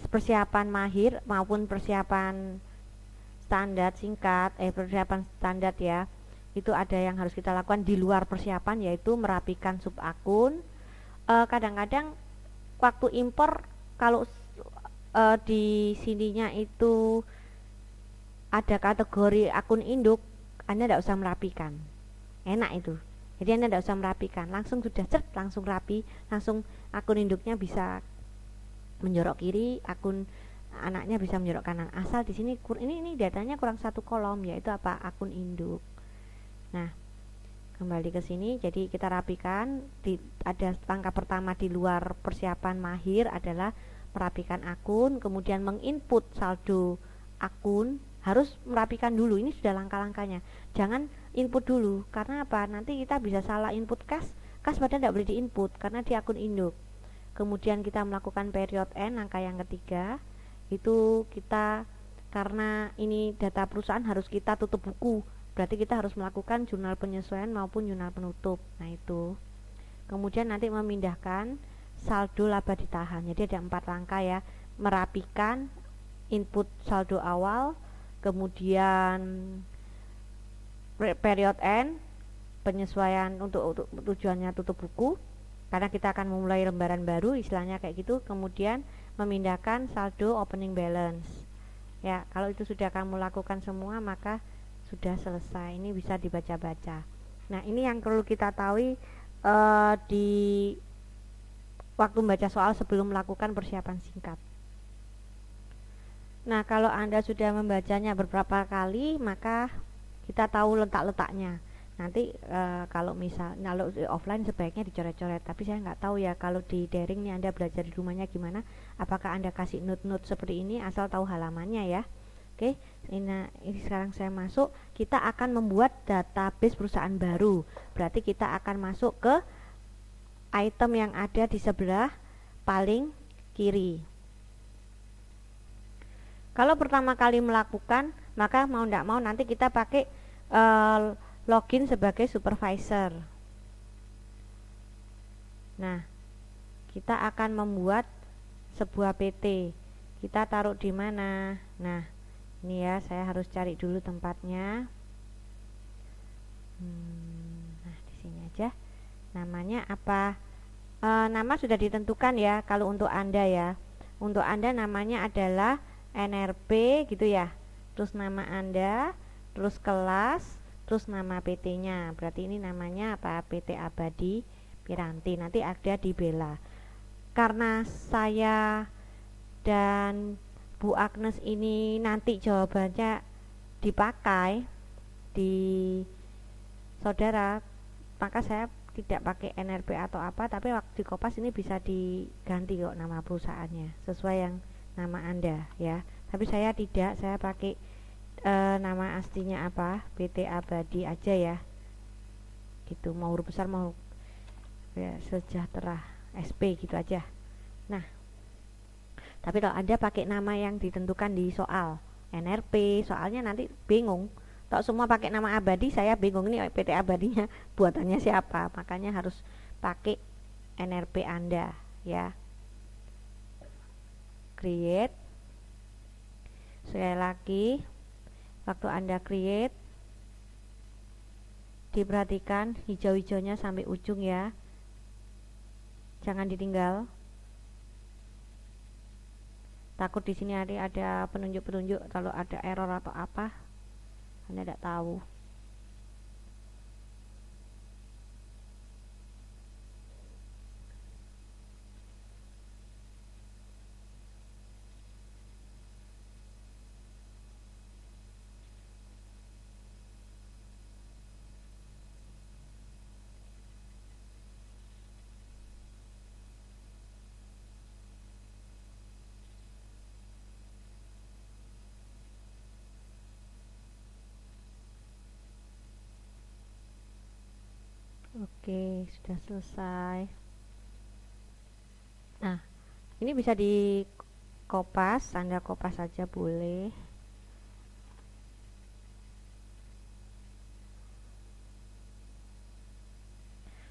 persiapan mahir maupun persiapan standar singkat, persiapan standar ya, itu ada yang harus kita lakukan di luar persiapan, yaitu merapikan sub akun. Kadang-kadang waktu impor kalau di sininya itu ada kategori akun induk, Anda tidak usah merapikan, enak itu. Jadi Anda tidak usah merapikan, langsung sudah langsung rapi, langsung akun induknya bisa menjorok kiri, akun anaknya bisa menjorok kanan. Asal di sini ini datanya kurang 1 kolom, yaitu apa? Akun induk. Nah, kembali ke sini, jadi kita rapikan. Ada langkah pertama di luar persiapan mahir adalah merapikan akun, kemudian menginput saldo akun. Harus merapikan dulu, ini sudah langkah-langkahnya. Jangan input dulu, karena apa? Nanti kita bisa salah input cache padahal tidak boleh diinput karena di akun induk. Kemudian kita melakukan period end, angka yang ketiga. Itu kita, karena ini data perusahaan harus kita tutup buku, berarti kita harus melakukan jurnal penyesuaian maupun jurnal penutup. Nah, itu. Kemudian nanti memindahkan saldo laba ditahan. Jadi ada 4 langkah ya. Merapikan, input saldo awal, kemudian period end, penyesuaian untuk tujuannya tutup buku karena kita akan memulai lembaran baru, istilahnya kayak gitu. Kemudian memindahkan saldo opening balance ya. Kalau itu sudah kamu lakukan semua, maka sudah selesai. Ini bisa dibaca-baca. Nah, ini yang perlu kita tahu di waktu membaca soal sebelum melakukan persiapan singkat. Nah, kalau Anda sudah membacanya beberapa kali, maka kita tahu letak-letaknya. Nanti kalau offline sebaiknya dicoret-coret, tapi saya nggak tahu ya kalau di daring nih Anda belajar di rumahnya gimana. Apakah Anda kasih note-note seperti ini asal tahu halamannya ya. Oke, ini sekarang saya masuk. Kita akan membuat database perusahaan baru. Berarti kita akan masuk ke item yang ada di sebelah paling kiri. Kalau pertama kali melakukan, maka mau tidak mau nanti kita pakai login sebagai supervisor. Nah, kita akan membuat sebuah PT. Kita taruh di mana? Nah, ini ya, saya harus cari dulu tempatnya. Nah, di sini aja. Namanya apa? Nama sudah ditentukan ya. Kalau untuk Anda ya, untuk Anda namanya adalah NRP gitu ya, terus nama Anda, terus kelas, terus nama PT-nya. Berarti ini namanya apa? PT Abadi Piranti. Nanti ada di Bella. karena saya dan Bu Agnes ini nanti jawabannya dipakai di saudara, maka saya tidak pakai NRP atau apa, tapi waktu di Kopas ini bisa diganti kok nama perusahaannya sesuai yang nama Anda ya. Tapi saya tidak, saya pakai nama aslinya apa, PT Abadi aja ya gitu, mau huruf besar mau ya, Sejahtera SP gitu aja. Nah, tapi kalau Anda pakai nama yang ditentukan di soal NRP, soalnya nanti bingung. Kalau semua pakai nama Abadi, saya bingung ini PT Abadinya buatannya siapa, makanya harus pakai NRP Anda ya. Create, sekali lagi waktu Anda create diperhatikan hijau-hijaunya sampai ujung ya, jangan ditinggal. Takut di sini ada penunjuk-penunjuk, kalau ada error atau apa Anda tidak tahu. Oke, sudah selesai. Nah, ini bisa di kopas, Anda kopas saja boleh.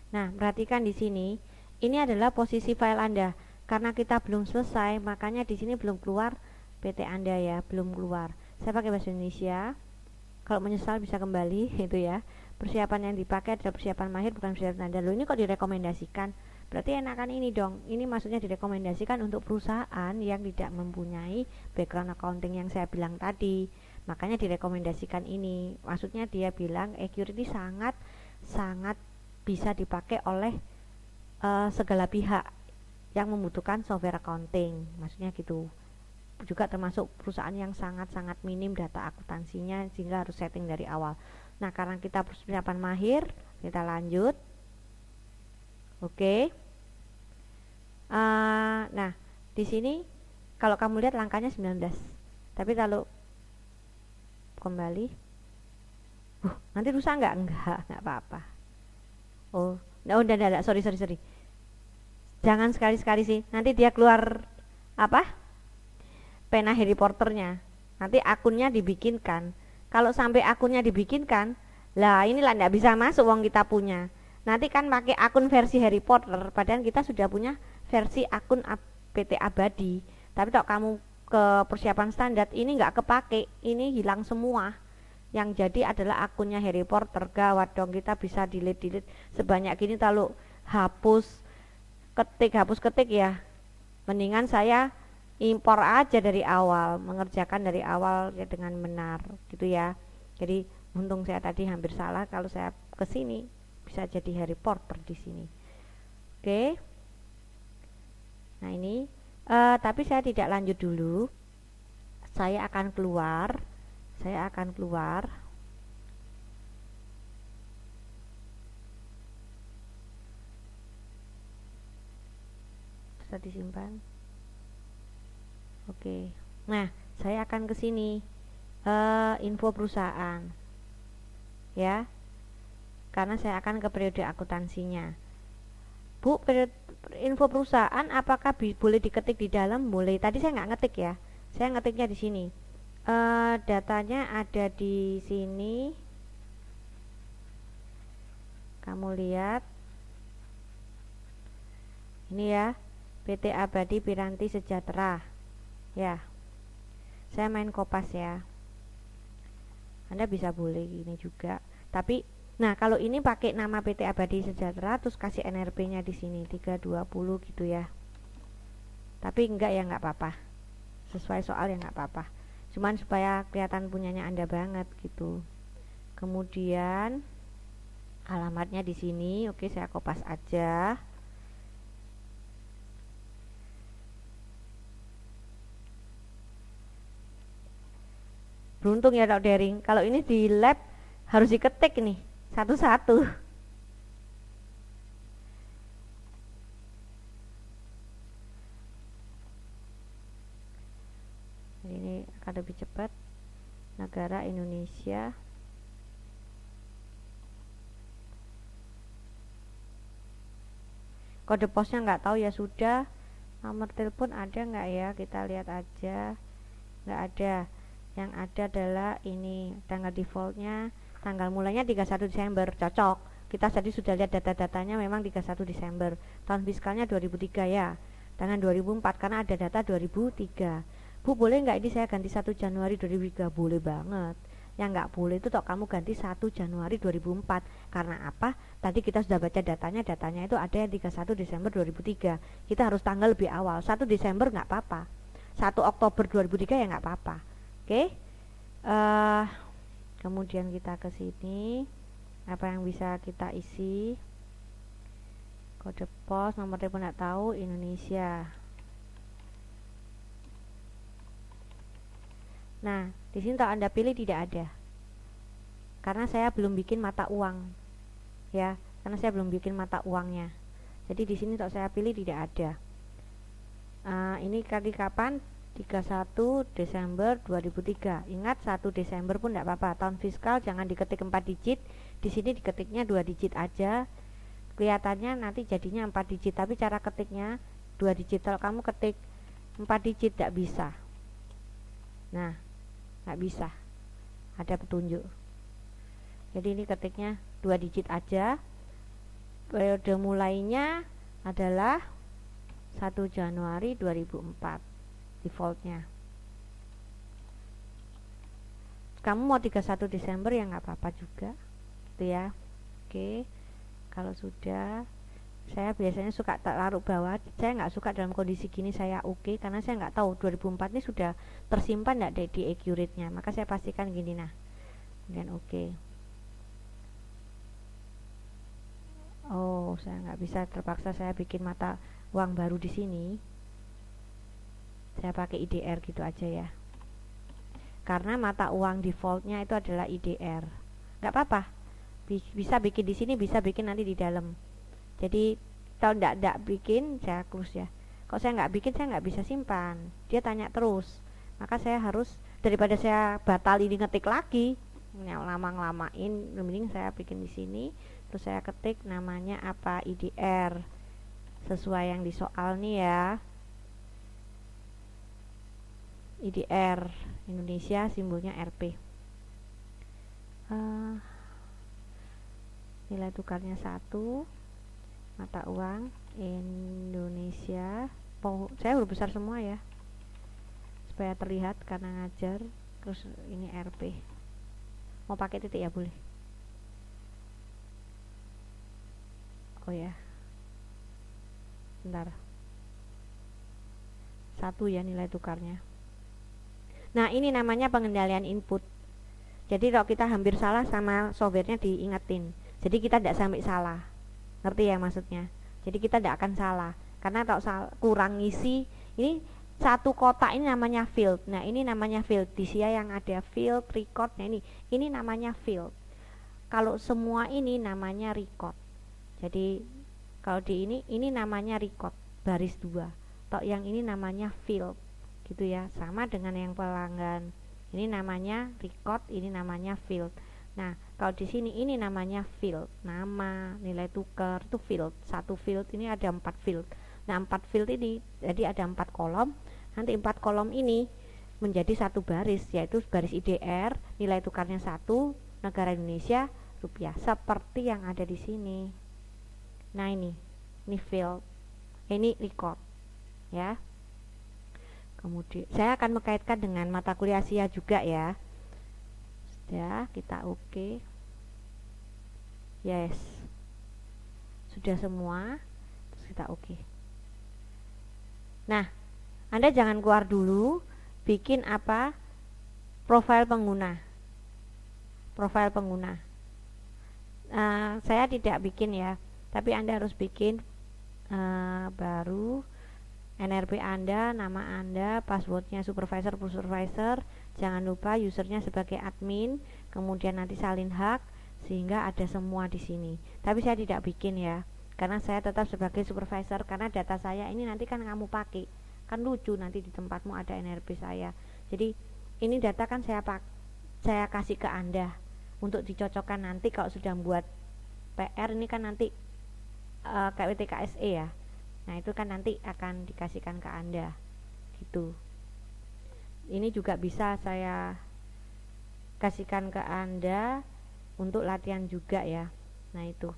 Nah, perhatikan di sini, ini adalah posisi file Anda. Karena kita belum selesai, makanya di sini belum keluar PT Anda ya, belum keluar. Saya pakai bahasa Indonesia. Kalau menyesal bisa kembali itu ya. Persiapan yang dipakai adalah persiapan mahir, bukan persiapan standar. Loh, ini kok direkomendasikan? Berarti enakan ini dong. Ini maksudnya direkomendasikan untuk perusahaan yang tidak mempunyai background accounting yang saya bilang tadi. Makanya direkomendasikan ini. Maksudnya dia bilang Accurity sangat bisa dipakai oleh segala pihak yang membutuhkan software accounting. Maksudnya gitu. Juga termasuk perusahaan yang sangat-sangat minim data akuntansinya, sehingga harus setting dari awal. Nah, karena kita persiapan mahir, kita lanjut. Oke. Nah, di sini kalau kamu lihat langkahnya 19. Tapi kalau kembali, nanti rusak nggak? Nggak apa-apa. Oh, udah, sorry. Jangan sekali-sekali sih. Nanti dia keluar apa? Pena Harry Potternya. Nanti akunnya dibikinkan. Kalau sampai akunnya dibikinkan, lah inilah nggak bisa masuk uang kita punya. Nanti kan pakai akun versi Harry Potter, padahal kita sudah punya versi akun PT Abadi. Tapi kalau kamu ke persiapan standar, ini nggak kepake, ini hilang semua. Yang jadi adalah akunnya Harry Potter. Gawat dong, kita bisa delete sebanyak gini. Kalau hapus ketik ya, mendingan saya impor aja dari awal, mengerjakan dari awal ya dengan benar gitu ya. Jadi untung saya tadi hampir salah, kalau saya ke sini bisa jadi Harry Potter di sini. Oke. Nah, ini tapi saya tidak lanjut dulu. Saya akan keluar. Bisa disimpan. Oke. Nah, saya akan ke sini info perusahaan. Ya. Karena saya akan ke periode akuntansinya. Bu, info perusahaan apakah boleh diketik di dalam? Boleh. Tadi saya nggak ngetik ya. Saya ngetiknya di sini. Datanya ada di sini. Kamu lihat. Ini ya. PT Abadi Piranti Sejahtera. Ya. Saya main kopas ya. Anda bisa boleh gini juga. Tapi nah, kalau ini pakai nama PT Abadi Sejahtera terus kasih NRP-nya di sini 320 gitu ya. Tapi enggak ya, enggak apa-apa. Sesuai soal ya enggak apa-apa. Cuman supaya kelihatan punyanya Anda banget gitu. Kemudian alamatnya di sini. Oke, saya kopas aja. Beruntung ya Dok Daring, kalau ini di lab harus diketik nih satu-satu. Jadi ini akan lebih cepat. Negara Indonesia. Kode posnya nggak tahu ya sudah. Nomor telepon ada nggak ya? Kita lihat aja. Nggak ada. Yang ada adalah ini tanggal defaultnya, tanggal mulainya 31 Desember, cocok. Kita tadi sudah lihat data-datanya memang 31 Desember. Tahun fiskalnya 2003 ya. Dengan 2004 karena ada data 2003. Bu, boleh nggak ini saya ganti 1 Januari 2003? Boleh banget. Yang nggak boleh itu toh kamu ganti 1 Januari 2004. Karena apa? Tadi kita sudah baca datanya itu ada yang 31 Desember 2003. Kita harus tanggal lebih awal. 1 Desember nggak apa-apa. 1 Oktober 2003 ya nggak apa-apa. Oke. Kemudian kita ke sini. Apa yang bisa kita isi? Kode pos, nomor telepon nggak tahu, Indonesia. Nah, di sini kalau Anda pilih tidak ada. Karena saya belum bikin mata uang. Ya, karena saya belum bikin mata uangnya. Jadi di sini kalau saya pilih tidak ada. Ini kali kapan? 31 Desember 2003. Ingat 1 Desember pun tidak apa-apa. Tahun fiskal jangan diketik 4 digit. Di sini diketiknya 2 digit aja. Kelihatannya nanti jadinya 4 digit, tapi cara ketiknya 2 digit. Kalau kamu ketik 4 digit tidak bisa. Nah, nggak bisa, ada petunjuk. Jadi ini ketiknya 2 digit aja. Periode mulainya adalah 1 Januari 2004 defaultnya. Kamu mau 31 Desember ya nggak apa-apa juga gitu ya. Oke, kalau sudah, saya biasanya suka taruh bawah. Saya nggak suka dalam kondisi gini saya oke, karena saya nggak tahu 2004 ini sudah tersimpan nggak di accurate-nya, maka saya pastikan gini. Nah, kemudian oke. Oh, saya nggak bisa, terpaksa saya bikin mata uang baru di sini. Saya pakai IDR gitu aja ya, karena mata uang defaultnya itu adalah IDR. Nggak apa-apa, bisa bikin di sini, bisa bikin nanti di dalam. Jadi kalau tidak bikin saya close ya. Kalau saya nggak bikin, saya nggak bisa simpan. Dia tanya terus, maka saya harus, daripada saya batal ini ngetik lagi, lama-lamain, mending saya bikin di sini. Terus saya ketik namanya apa, IDR, sesuai yang di soal nih ya. IDR Indonesia, simbolnya RP. Nilai tukarnya 1, mata uang Indonesia. Saya huruf besar semua ya supaya terlihat karena ngajar. Terus ini RP, mau pakai titik ya boleh. Oh ya, bentar, 1 ya nilai tukarnya. Nah, ini namanya pengendalian input. Jadi kalau kita hampir salah sama softwarenya diingetin, jadi kita tidak sampai salah. Ngerti ya maksudnya? Jadi kita tidak akan salah, karena kalau kurang ngisi, ini satu kotak ini namanya field. Nah, ini namanya field. Di sini yang ada field record. Nah, ini namanya field. Kalau semua ini namanya record. Jadi kalau di ini namanya record baris 2. Tok yang ini namanya field. Gitu ya, sama dengan yang pelanggan. Ini namanya record, ini namanya field. Nah, kalau di sini ini namanya field, nama, nilai tukar itu field. Satu field ini ada 4 field. Nah, 4 field ini jadi ada 4 kolom. Nanti 4 kolom ini menjadi satu baris, yaitu baris IDR, nilai tukarnya 1, negara Indonesia, rupiah, seperti yang ada di sini. Nah, ini field, ini record ya. Kemudian saya akan mengkaitkan dengan mata kuliah Asia juga ya. Sudah, kita oke. Yes, sudah semua. Terus kita oke. Nah, Anda jangan keluar dulu. Bikin apa? Profil pengguna. Profil pengguna. Saya tidak bikin ya, tapi Anda harus bikin baru. NRP Anda, nama Anda, passwordnya supervisor, Jangan lupa usernya sebagai admin, kemudian nanti salin hak sehingga ada semua di sini. Tapi saya tidak bikin ya, karena saya tetap sebagai supervisor, karena data saya ini nanti kan kamu pakai. Kan lucu nanti di tempatmu ada NRP saya. Jadi ini data kan saya kasih ke Anda untuk dicocokkan nanti kalau sudah membuat PR. Ini kan nanti KWTKSE ya. Nah, itu kan nanti akan dikasihkan ke Anda gitu. Ini juga bisa saya kasihkan ke Anda untuk latihan juga ya. Nah, itu.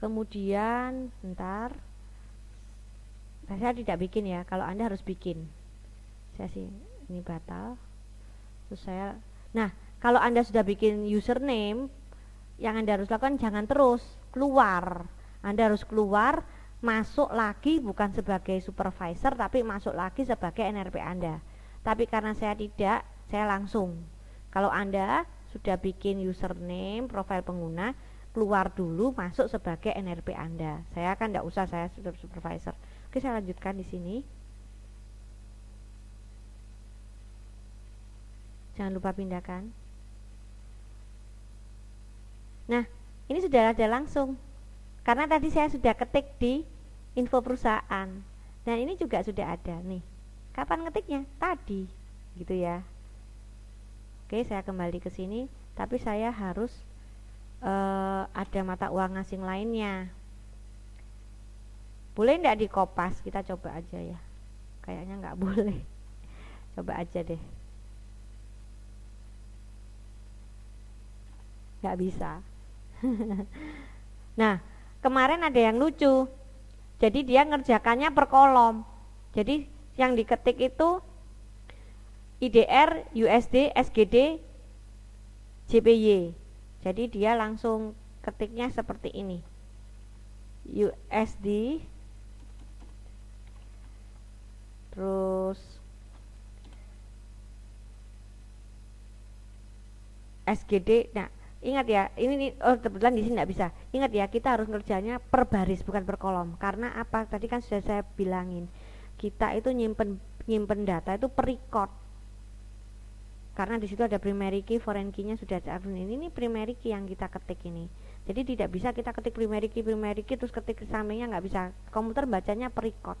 Kemudian bentar, saya tidak bikin ya, kalau Anda harus bikin. Saya sih ini batal. Terus nah, kalau Anda sudah bikin username, yang Anda harus lakukan jangan terus keluar. Anda harus keluar, masuk lagi bukan sebagai supervisor tapi masuk lagi sebagai NRP Anda. Tapi karena saya tidak, saya langsung. Kalau Anda sudah bikin username, profil pengguna, keluar dulu, masuk sebagai NRP Anda. Saya kan tidak usah, saya sudah supervisor. Oke, saya lanjutkan di sini. Jangan lupa pindahkan. Nah, ini sudah ada langsung. Karena tadi saya sudah ketik di info perusahaan. Dan ini juga sudah ada nih. Kapan ngetiknya? Tadi. Gitu ya. Oke, saya kembali ke sini, tapi saya harus ada mata uang asing lainnya. Boleh enggak di Kopas? Kita coba aja ya. Kayaknya enggak boleh. Coba aja deh. Enggak bisa. Nah, kemarin ada yang lucu. Jadi dia ngerjakannya per kolom. Jadi yang diketik itu IDR, USD, SGD, JPY. Jadi dia langsung ketiknya seperti ini. USD, terus SGD. Nah, ingat ya, ini kebetulan di sini nggak bisa. Ingat ya, kita harus ngerjanya per baris bukan per kolom. Karena apa? Tadi kan sudah saya bilangin, kita itu nyimpen data itu per record. Karena di situ ada primary key, foreign key-nya sudah ada. Ini primary key yang kita ketik ini. Jadi tidak bisa kita ketik primary key terus ketik ke sampingnya, nggak bisa. Komputer bacanya per record.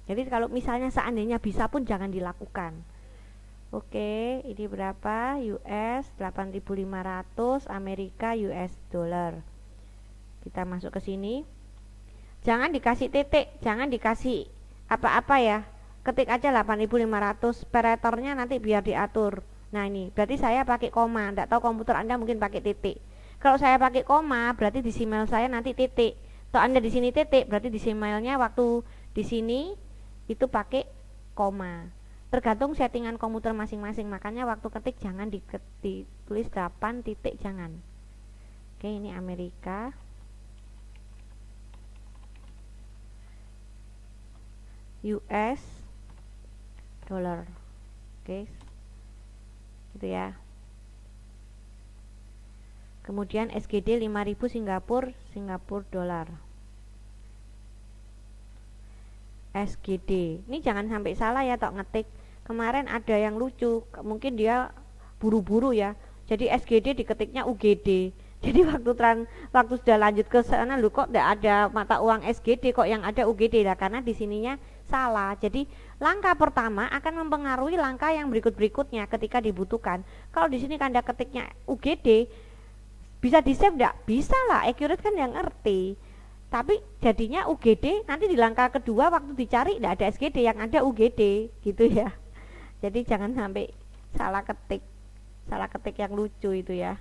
Jadi kalau misalnya seandainya bisa pun jangan dilakukan. Oke, ini berapa? US 8.500, Amerika US dollar. Kita masuk ke sini. Jangan dikasih titik, jangan dikasih apa-apa ya. Ketik aja 8.500, operatornya nanti biar diatur. Nah, ini berarti saya pakai koma. Enggak tahu komputer Anda mungkin pakai titik. Kalau saya pakai koma, berarti desimal saya nanti titik. Kalau Anda di sini titik, berarti desimalnya waktu di sini itu pakai koma. Tergantung settingan komputer masing-masing. Makanya waktu ketik jangan ditulis 8 titik, jangan. Oke, ini Amerika. US dollar. Oke. Gitu ya. Kemudian SGD 5.000 Singapura dolar. SGD. Ini jangan sampai salah ya tok ngetik. Kemarin ada yang lucu, mungkin dia buru-buru ya. Jadi SGD diketiknya UGD. Jadi waktu sudah lanjut ke sana, lu kok tidak ada mata uang SGD, kok yang ada UGD lah, karena di sininya salah. Jadi langkah pertama akan mempengaruhi langkah yang berikut-berikutnya ketika dibutuhkan. Kalau di sini Anda ketiknya UGD, bisa di save enggak? Bisa lah, accurate kan yang ngerti. Tapi jadinya UGD, nanti di langkah kedua waktu dicari enggak ada SGD, yang ada UGD gitu ya. Jadi jangan sampai salah ketik yang lucu itu ya.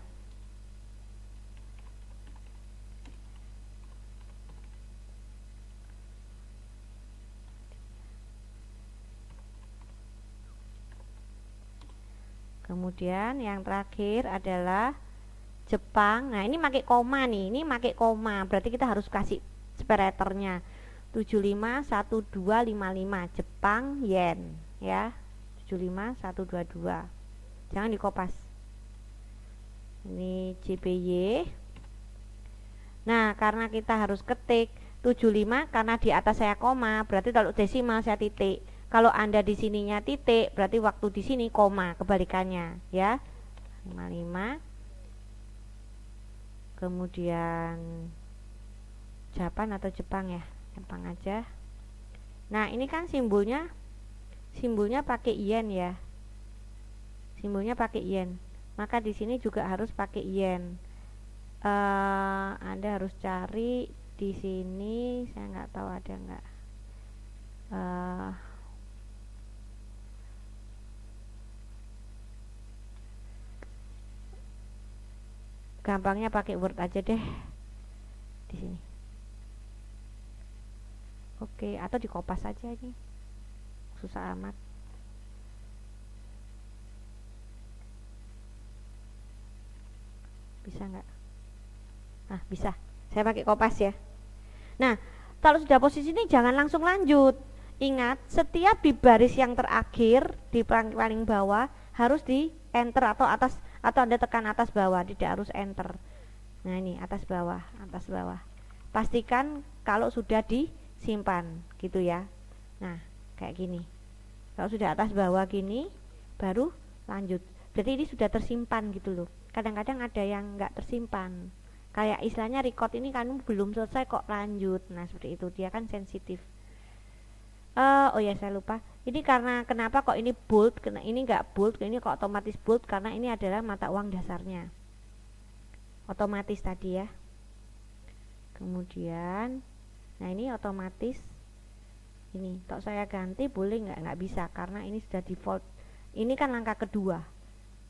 Kemudian yang terakhir adalah Jepang. Nah, ini pakai koma nih. Ini pakai koma. Berarti kita harus kasih separatornya. 751255 Jepang yen ya. 75122. Jangan dikopas. Ini JPY. Nah, karena kita harus ketik 75 karena di atas saya koma, berarti kalau desimal saya titik. Kalau Anda di sininya titik, berarti waktu di sini koma, kebalikannya ya. 55. Kemudian Japan atau Jepang ya? Jepang aja. Nah, ini kan simbolnya pakai yen ya. Simbolnya pakai yen. Maka di sini juga harus pakai yen. Anda harus cari di sini, saya nggak tahu ada nggak. Gampangnya pakai Word aja deh di sini. Oke, atau di Kopas aja ini. Susah amat. Bisa nggak? Nah, bisa. Saya pakai Kopas ya. Nah, kalau sudah posisi ini jangan langsung lanjut. Ingat, setiap di baris yang terakhir di paling bawah harus di enter atau atas, atau Anda tekan atas bawah, tidak harus enter. Nah, ini atas bawah, atas bawah. Pastikan kalau sudah disimpan gitu ya. Nah, kayak gini. Kalau sudah atas bawah gini baru lanjut. Jadi ini sudah tersimpan gitu loh. Kadang-kadang ada yang nggak tersimpan. Kayak istilahnya record ini kan belum selesai kok lanjut. Nah, seperti itu, dia kan sensitif. Oh ya, saya lupa. Ini karena kenapa kok ini bold, karena ini nggak bold, ini kok otomatis bold, karena ini adalah mata uang dasarnya. Otomatis tadi ya. Kemudian, nah ini otomatis. Ini, tok saya ganti boleh nggak bisa, karena ini sudah default. Ini kan langkah kedua.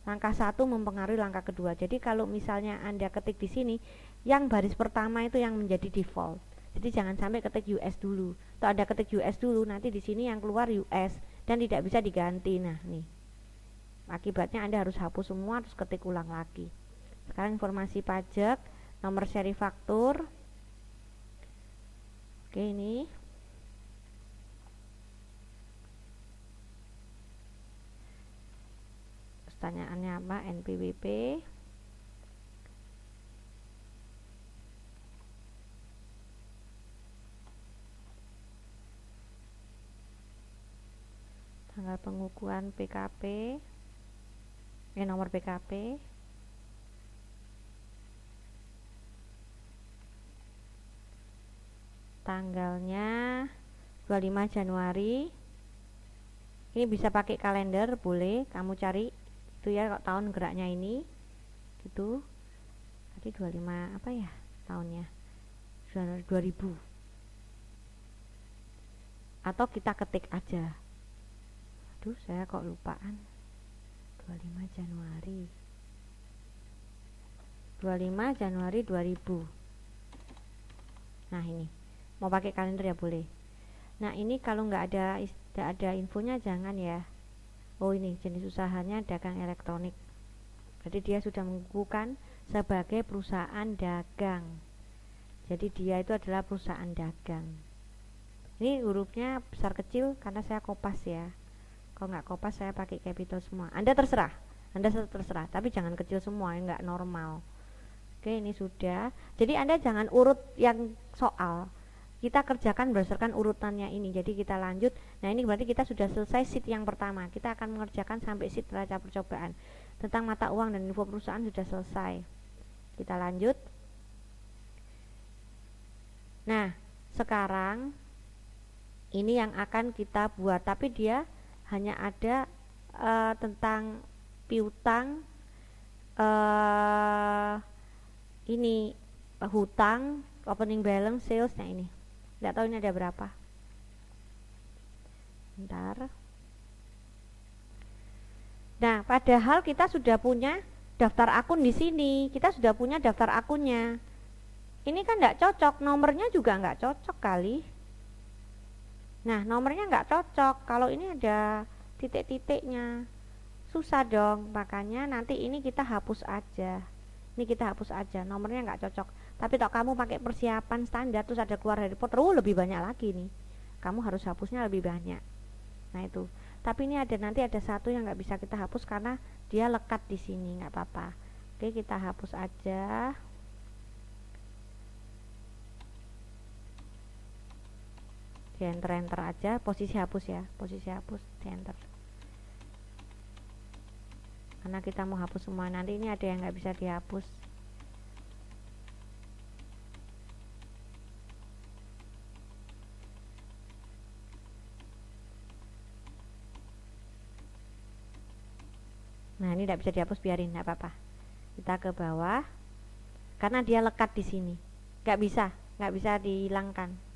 Langkah 1 mempengaruhi langkah kedua. Jadi kalau misalnya Anda ketik di sini, yang baris pertama itu yang menjadi default. Jadi jangan sampai ketik US dulu. Atau Anda ketik US dulu, nanti di sini yang keluar US dan tidak bisa diganti. Nah, nih. Akibatnya Anda harus hapus semua terus ketik ulang lagi. Sekarang informasi pajak, nomor seri faktur. Oke, ini. Pertanyaannya apa? NPWP. Tanggal pengukuhan PKP, nomor PKP, tanggalnya 25 Januari. Ini bisa pakai kalender, boleh kamu cari itu ya, kok tahun geraknya ini gitu. Tadi 25 apa ya tahunnya? Januari 2000. Atau kita ketik aja. Aduh, saya kok lupaan. 25 Januari 2000. Nah, ini mau pakai kalender ya boleh. Nah, ini kalau nggak ada infonya jangan ya. Oh, ini jenis usahanya dagang elektronik. Jadi dia sudah mengukuhkan sebagai perusahaan dagang. Jadi dia itu adalah perusahaan dagang. Ini hurufnya besar kecil karena saya kopas ya. Kalau nggak kopas saya pakai capital semua. Anda terserah, tapi jangan kecil semua, nggak normal. Oke, ini sudah. Jadi Anda jangan urut yang soal. Kita kerjakan berdasarkan urutannya ini. Jadi kita lanjut. Nah, ini berarti kita sudah selesai sheet yang pertama. Kita akan mengerjakan sampai sheet neraca percobaan. Tentang mata uang dan info perusahaan sudah selesai. Kita lanjut. Nah, sekarang ini yang akan kita buat, tapi dia hanya ada tentang piutang, ini hutang, opening balance, sales. Nah, ini nggak tahu ini ada berapa. Bentar. Nah, padahal kita sudah punya daftar akun di sini, kita sudah punya daftar akunnya. Ini kan nggak cocok, nomornya juga nggak cocok kali. Nah, nomornya nggak cocok. Kalau ini ada titik-titiknya, susah dong. Makanya nanti ini kita hapus aja. Ini kita hapus aja. Nomornya nggak cocok. Tapi kalau kamu pakai persiapan standar terus ada keluar dari report, lebih banyak lagi nih. Kamu harus hapusnya lebih banyak. Nah, itu. Tapi ini nanti ada satu yang nggak bisa kita hapus karena dia lekat di sini. Nggak apa-apa. Oke, kita hapus aja. di enter aja, posisi hapus ya, posisi hapus di enter, karena kita mau hapus semua. Nanti ini ada yang nggak bisa dihapus. Nah ini tidak bisa dihapus, biarin, nggak apa-apa. Kita ke bawah, karena dia lekat di sini, nggak bisa dihilangkan.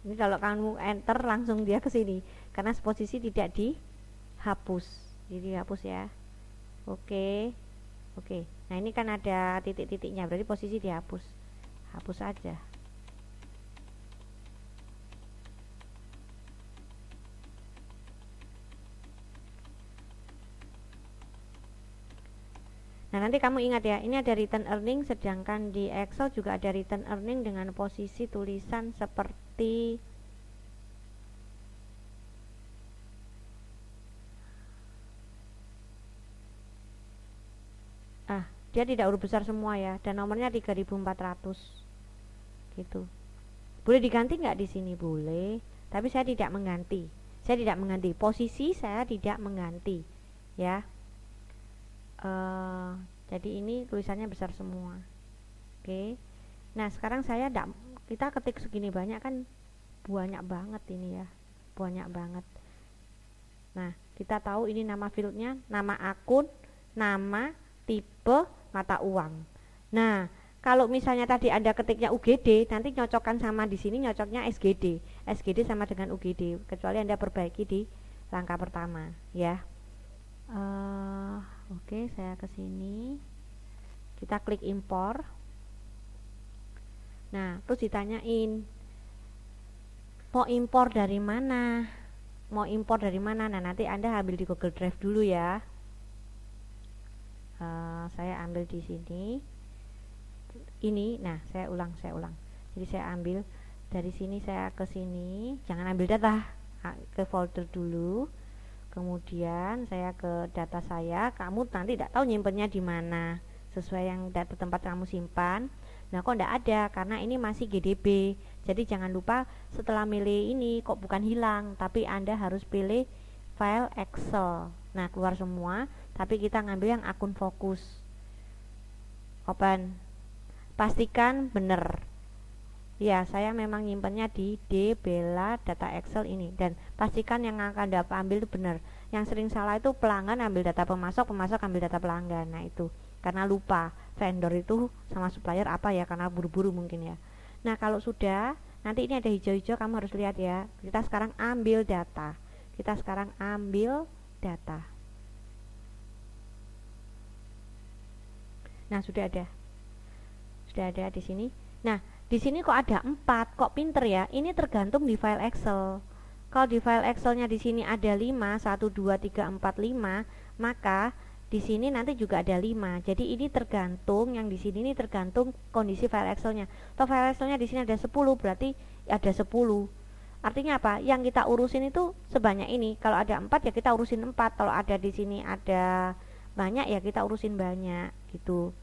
Ini kalau kamu enter langsung dia ke sini, karena posisi tidak dihapus, jadi hapus ya. Oke. Nah ini kan ada titik-titiknya, berarti posisi dihapus, hapus aja. Nah nanti kamu ingat ya, ini ada return earning, sedangkan di Excel juga ada return earning dengan posisi tulisan seperti dia tidak huruf besar semua ya, dan nomornya 3400 gitu. Boleh diganti nggak di sini? Boleh, tapi saya tidak mengganti. Posisi saya tidak mengganti ya. Jadi ini tulisannya besar semua. Oke. Nah sekarang kita ketik segini banyak kan, banyak banget ini ya, banyak banget. Nah kita tahu ini nama fieldnya, nama akun, nama, tipe, mata uang. Nah kalau misalnya tadi Anda ketiknya UGD, nanti nyocokkan sama di sini nyocoknya SGD. SGD sama dengan UGD, kecuali Anda perbaiki di langkah pertama ya. Oke, saya ke sini. Kita klik impor. Nah, terus ditanyain mau impor dari mana? Nah, nanti Anda ambil di Google Drive dulu ya. Saya ambil di sini. Ini, nah saya ulang. Jadi saya ambil dari sini, saya ke sini. Jangan ambil data, ke folder dulu. Kemudian saya ke data saya. Kamu nanti tidak tahu nyimpennya di mana, sesuai yang data tempat kamu simpan. Nah kok tidak ada, karena ini masih GDB. Jadi jangan lupa setelah milih ini kok bukan hilang, tapi Anda harus pilih file Excel. Nah keluar semua, tapi kita ngambil yang akun fokus. Open, pastikan benar ya. Saya memang nyimpennya di Bella data Excel ini, dan pastikan yang akan dapat ambil itu benar. Yang sering salah itu pelanggan ambil data pemasok ambil data pelanggan. Nah itu karena lupa, vendor itu sama supplier apa ya, karena buru-buru mungkin ya. Nah kalau sudah, nanti ini ada hijau-hijau, kamu harus lihat ya. Kita sekarang ambil data. Nah sudah ada di sini. Nah di sini kok ada 4, kok pinter ya. Ini tergantung di file Excel. Kalau di file Excelnya di sini ada 5, 1, 2, 3, 4, 5, maka di sini nanti juga ada 5. Jadi ini tergantung, yang di sini ini tergantung kondisi file Excelnya. Atau file Excelnya di sini ada 10, berarti ada 10. Artinya apa? Yang kita urusin itu sebanyak ini. Kalau ada 4 ya kita urusin 4. Kalau ada di sini ada banyak ya kita urusin banyak gitu.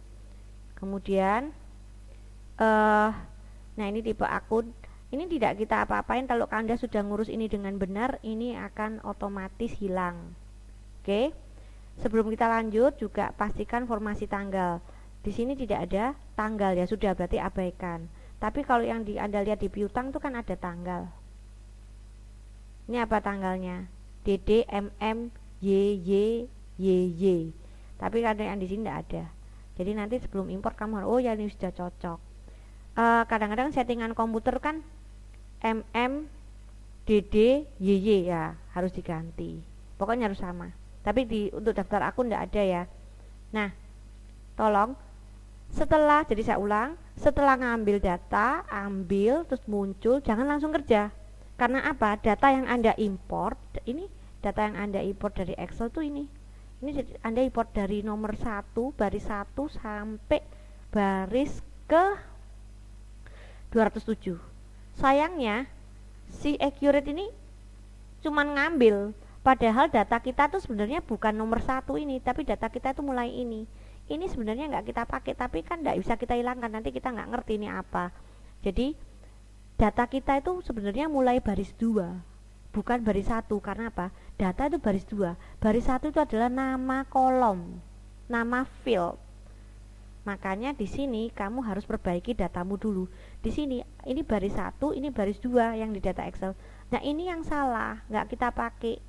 Kemudian nah ini tipe akun, ini tidak kita apa-apain. Kalau Anda sudah ngurus ini dengan benar, ini akan otomatis hilang. Oke. Sebelum kita lanjut juga pastikan formasi tanggal. Di sini tidak ada tanggal ya, sudah, berarti abaikan. Tapi kalau yang Anda lihat di piutang itu kan ada tanggal. Ini apa tanggalnya? DD, MM, YY, YY. Tapi kadang yang di sini tidak ada. Jadi nanti sebelum impor kamu harus, oh ya ini sudah cocok. Kadang-kadang settingan komputer kan MM, DD, YY ya harus diganti. Pokoknya harus sama. Tapi untuk daftar akun tidak ada ya. Nah, tolong jadi saya ulang, setelah ngambil data, ambil terus muncul, jangan langsung kerja. Karena apa? Data yang Anda import, ini data yang Anda import dari Excel tuh ini Anda import dari nomor 1, baris 1 sampai baris ke 207. Sayangnya si accurate ini cuman ngambil, padahal data kita tuh sebenarnya bukan nomor 1 ini, tapi data kita tuh mulai ini sebenarnya nggak kita pakai, tapi kan nggak bisa kita hilangkan, nanti kita nggak ngerti ini apa. Jadi data kita itu sebenarnya mulai baris 2, bukan baris 1. Karena apa? Data itu baris 2. Baris 1 itu adalah nama kolom, nama field. Makanya di sini kamu harus perbaiki datamu dulu. Di sini ini baris 1, ini baris 2 yang di data Excel. Nah, ini yang salah, nggak kita pakai.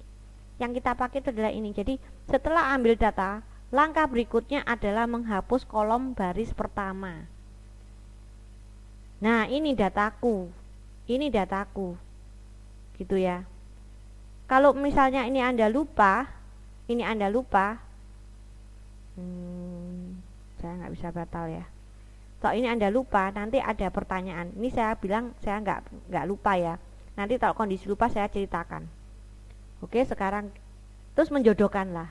Yang kita pakai itu adalah ini. Jadi setelah ambil data, langkah berikutnya adalah menghapus kolom baris pertama. Nah, ini dataku. Ini dataku. Gitu ya. Kalau misalnya ini Anda lupa, saya nggak bisa batal ya. Kalau ini Anda lupa, nanti ada pertanyaan. Ini saya bilang saya nggak lupa ya. Nanti kalau kondisi lupa saya ceritakan. Oke, sekarang terus menjodohkanlah.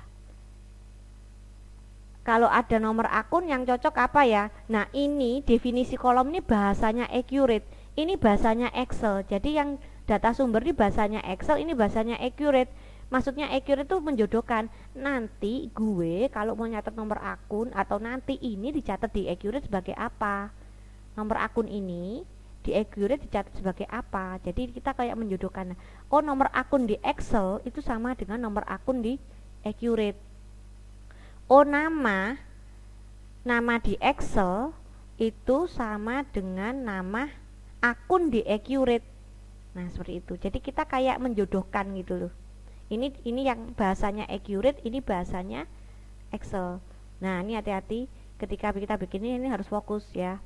Kalau ada nomor akun yang cocok apa ya? Nah, ini definisi kolom ini bahasanya accurate. Ini bahasanya Excel. Jadi yang data sumber ini bahasanya Excel, ini bahasanya accurate. Maksudnya accurate itu menjodohkan. Nanti gue kalau mau nyatet nomor akun atau nanti ini dicatat di accurate sebagai apa? Nomor akun ini di accurate dicatat sebagai apa? Jadi kita kayak menjodohkan. Oh, nomor akun di Excel itu sama dengan nomor akun di accurate. Oh, nama di Excel itu sama dengan nama akun di accurate. Nah, seperti itu. Jadi kita kayak menjodohkan gitu loh. Ini yang bahasanya accurate, ini bahasanya Excel. Nah, ini hati-hati ketika kita bikin ini harus fokus ya.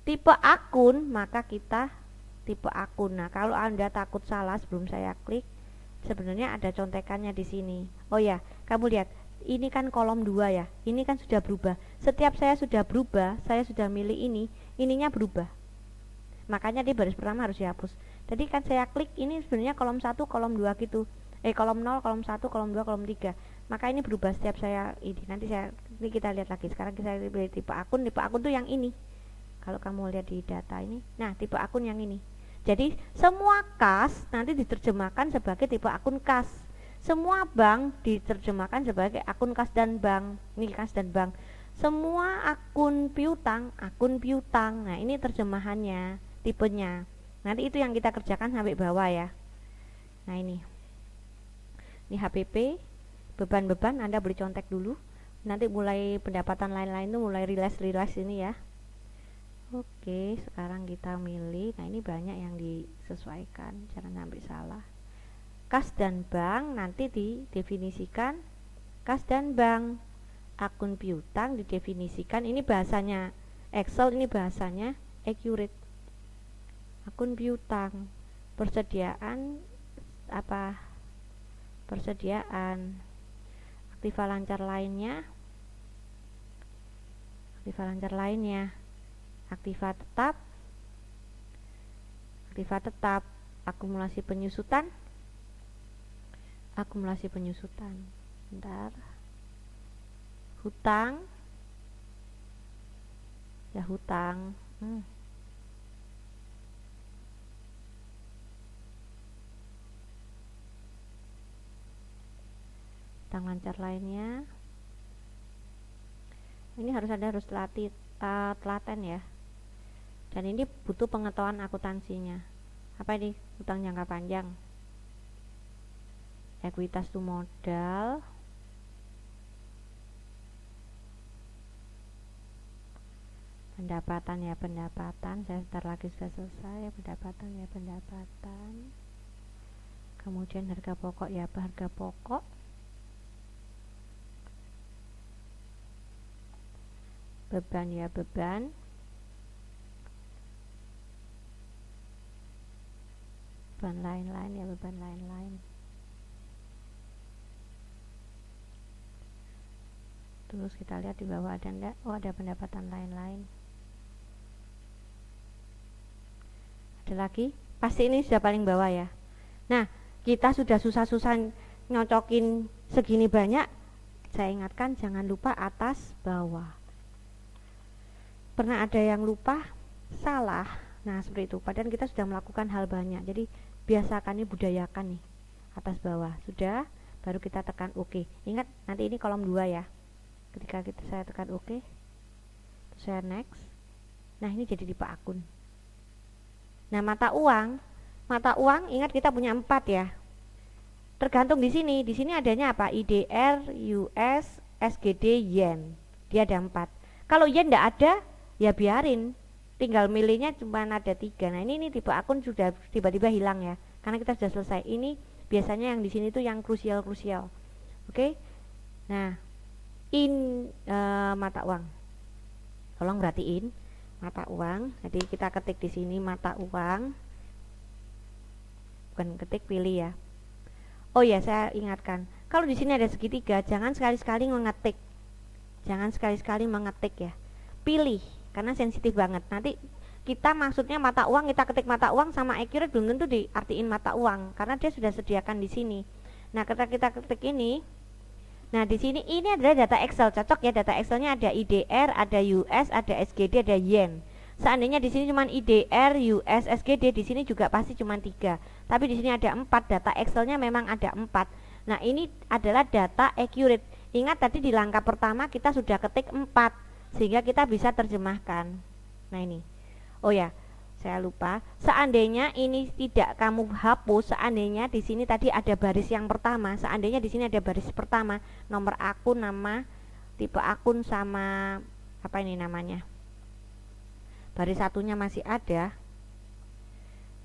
Tipe akun, maka kita tipe akun. Nah, kalau Anda takut salah sebelum saya klik, sebenarnya ada contekannya di sini. Oh ya, kamu lihat, ini kan kolom 2 ya. Ini kan sudah berubah. Setiap saya sudah berubah, saya sudah milih ininya berubah. Makanya di baris pertama harus dihapus. Tadi kan saya klik ini sebenarnya kolom 1, kolom 2 gitu. Kolom 0, kolom 1, kolom 2, kolom 3. Maka ini berubah setiap saya ini. Ini kita lihat lagi. Sekarang kita pilih tipe akun. Tipe akun tuh yang ini. Kalau kamu lihat di data ini, nah tipe akun yang ini. Jadi semua kas nanti diterjemahkan sebagai tipe akun kas. Semua bank diterjemahkan sebagai akun kas dan bank. Ini kas dan bank. Semua akun piutang, akun piutang. Nah, ini terjemahannya, tipenya. Nanti itu yang kita kerjakan sampai bawah ya. Nah, ini HPP, beban-beban Anda boleh contek dulu. Nanti mulai pendapatan lain-lain itu mulai rilis ini ya. Oke, sekarang kita milih. Nah, ini banyak yang disesuaikan, jangan sampai salah. Kas dan bank nanti didefinisikan kas dan bank. Akun piutang didefinisikan, ini bahasanya Excel, ini bahasanya accurate. Akun piutang, persediaan aktiva lancar lainnya, aktiva tetap, akumulasi penyusutan. Bentar. Hutang. Hutang lancar lainnya. Ini harus telaten ya. Dan ini butuh pengetahuan akuntansinya. Apa ini? Hutang jangka panjang. Ekuitas itu modal. Pendapatan. Saya sebentar lagi sudah selesai. Pendapatan. Kemudian harga pokok ya, harga pokok. Beban ya, beban. Beban lain-lain. Terus kita lihat di bawah ada enggak? Oh, ada pendapatan lain-lain. Ada lagi? Pasti ini sudah paling bawah ya. Nah, kita sudah susah-susah nyocokin segini banyak. Saya ingatkan jangan lupa atas bawah. Pernah ada yang lupa? Salah. Nah, seperti itu. Padahal kita sudah melakukan hal banyak. Jadi biasakan nih, budayakan nih. Atas bawah. Sudah, baru kita tekan OK. Ingat, nanti ini kolom 2 ya. Ketika saya tekan OK, saya next. Nah, ini jadi tipe akun. Nah, mata uang ingat kita punya 4 ya. Tergantung di sini. Di sini adanya apa? IDR, US, SGD, yen. Dia ada 4. Kalau yen enggak ada, ya biarin. Tinggal milihnya cuma ada 3. Nah, ini tipe akun sudah tiba-tiba hilang ya. Karena kita sudah selesai. Ini biasanya yang di sini tuh yang krusial. Oke. Nah, mata uang. Tolong perhatiin mata uang. Jadi kita ketik di sini mata uang. Bukan ketik, pilih ya. Oh ya, saya ingatkan. Kalau di sini ada segitiga, jangan sekali-sekali mengetik. Jangan sekali-sekali mengetik ya. Pilih, karena sensitif banget. Nanti kita maksudnya mata uang, kita ketik mata uang sama accurate belum tentu diartiin mata uang, karena dia sudah sediakan di sini. Nah, ketika kita ketik ini, nah di sini ini adalah data Excel, cocok ya. Data Excelnya ada IDR, ada US, ada SGD, ada yen. Seandainya di sini cuma IDR, US, SGD, di sini juga pasti cuma 3. Tapi di sini ada 4, data Excelnya memang ada 4. Nah, ini adalah data accurate. Ingat tadi di langkah pertama kita sudah ketik 4, sehingga kita bisa terjemahkan. Nah, ini. Oh ya, saya lupa. Seandainya ini tidak kamu hapus, seandainya di sini tadi ada baris yang pertama, seandainya di sini ada baris pertama, nomor akun, nama, tipe akun sama apa ini namanya? Baris satunya masih ada.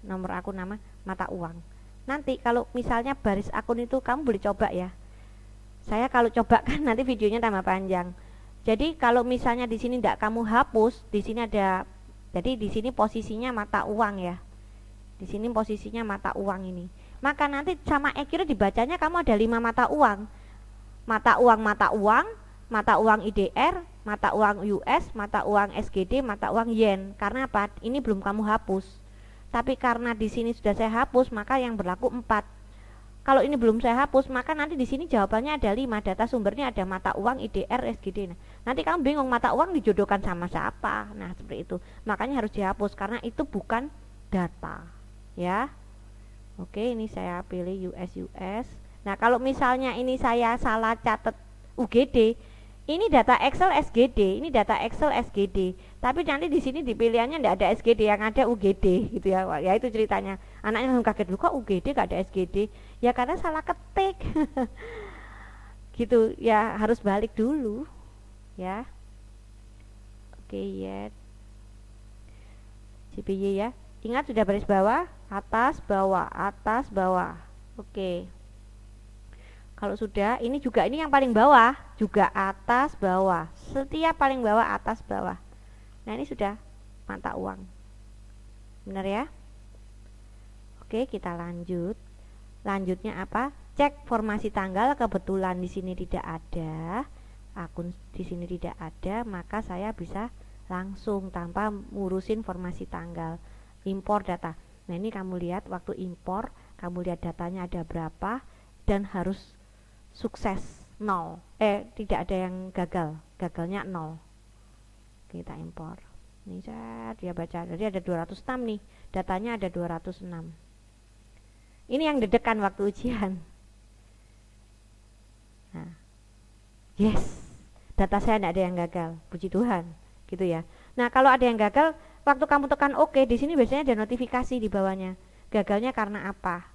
Nomor akun, nama, mata uang. Nanti kalau misalnya baris akun itu kamu boleh coba ya. Saya kalau coba kan nanti videonya tambah panjang. Jadi kalau misalnya di sini tidak kamu hapus, di sini ada. Jadi di sini posisinya mata uang ya. Di sini posisinya mata uang ini. Maka nanti sama accurate dibacanya kamu ada 5 mata uang. Mata uang IDR, mata uang US, mata uang SGD, mata uang yen. Karena apa? Ini belum kamu hapus. Tapi karena di sini sudah saya hapus, maka yang berlaku 4. Kalau ini belum saya hapus, maka nanti di sini jawabannya ada 5. Data sumbernya ada mata uang, IDR, SGD. Nah, nanti kamu bingung mata uang dijodohkan sama siapa. Nah, seperti itu. Makanya harus dihapus karena itu bukan data. Ya. Oke, ini saya pilih US. Nah, kalau misalnya ini saya salah catat UGD, ini data Excel SGD, ini data Excel SGD. Tapi nanti di sini di pilihannya tidak ada SGD, yang ada UGD gitu ya. Ya itu ceritanya. Anaknya langsung kaget, "Loh, kok UGD gak ada SGD?" Ya karena salah ketik. Gitu ya, harus balik dulu ya. Oke ya. CPY ya. Ingat sudah baris bawah, atas, bawah, atas, bawah. Oke. Kalau sudah, ini juga ini yang paling bawah, juga atas, bawah. Setiap paling bawah, atas, bawah. Nah, ini sudah mata uang. Benar ya? Oke, kita lanjut. Lanjutnya apa? Cek formasi tanggal, kebetulan di sini tidak ada. Akun di sini tidak ada, maka saya bisa langsung tanpa ngurusin formasi tanggal. Impor data. Nah, ini kamu lihat waktu impor, kamu lihat datanya ada berapa dan harus sukses 0. Tidak ada yang gagal. Gagalnya 0. Kita impor. Ini dia baca. Jadi ada 206 nih. Datanya ada 206. Ini yang deg-degan waktu ujian. Nah. Yes. Data saya tidak ada yang gagal. Puji Tuhan. Gitu ya. Nah, kalau ada yang gagal, waktu kamu tekan OK, di sini biasanya ada notifikasi di bawahnya. Gagalnya karena apa?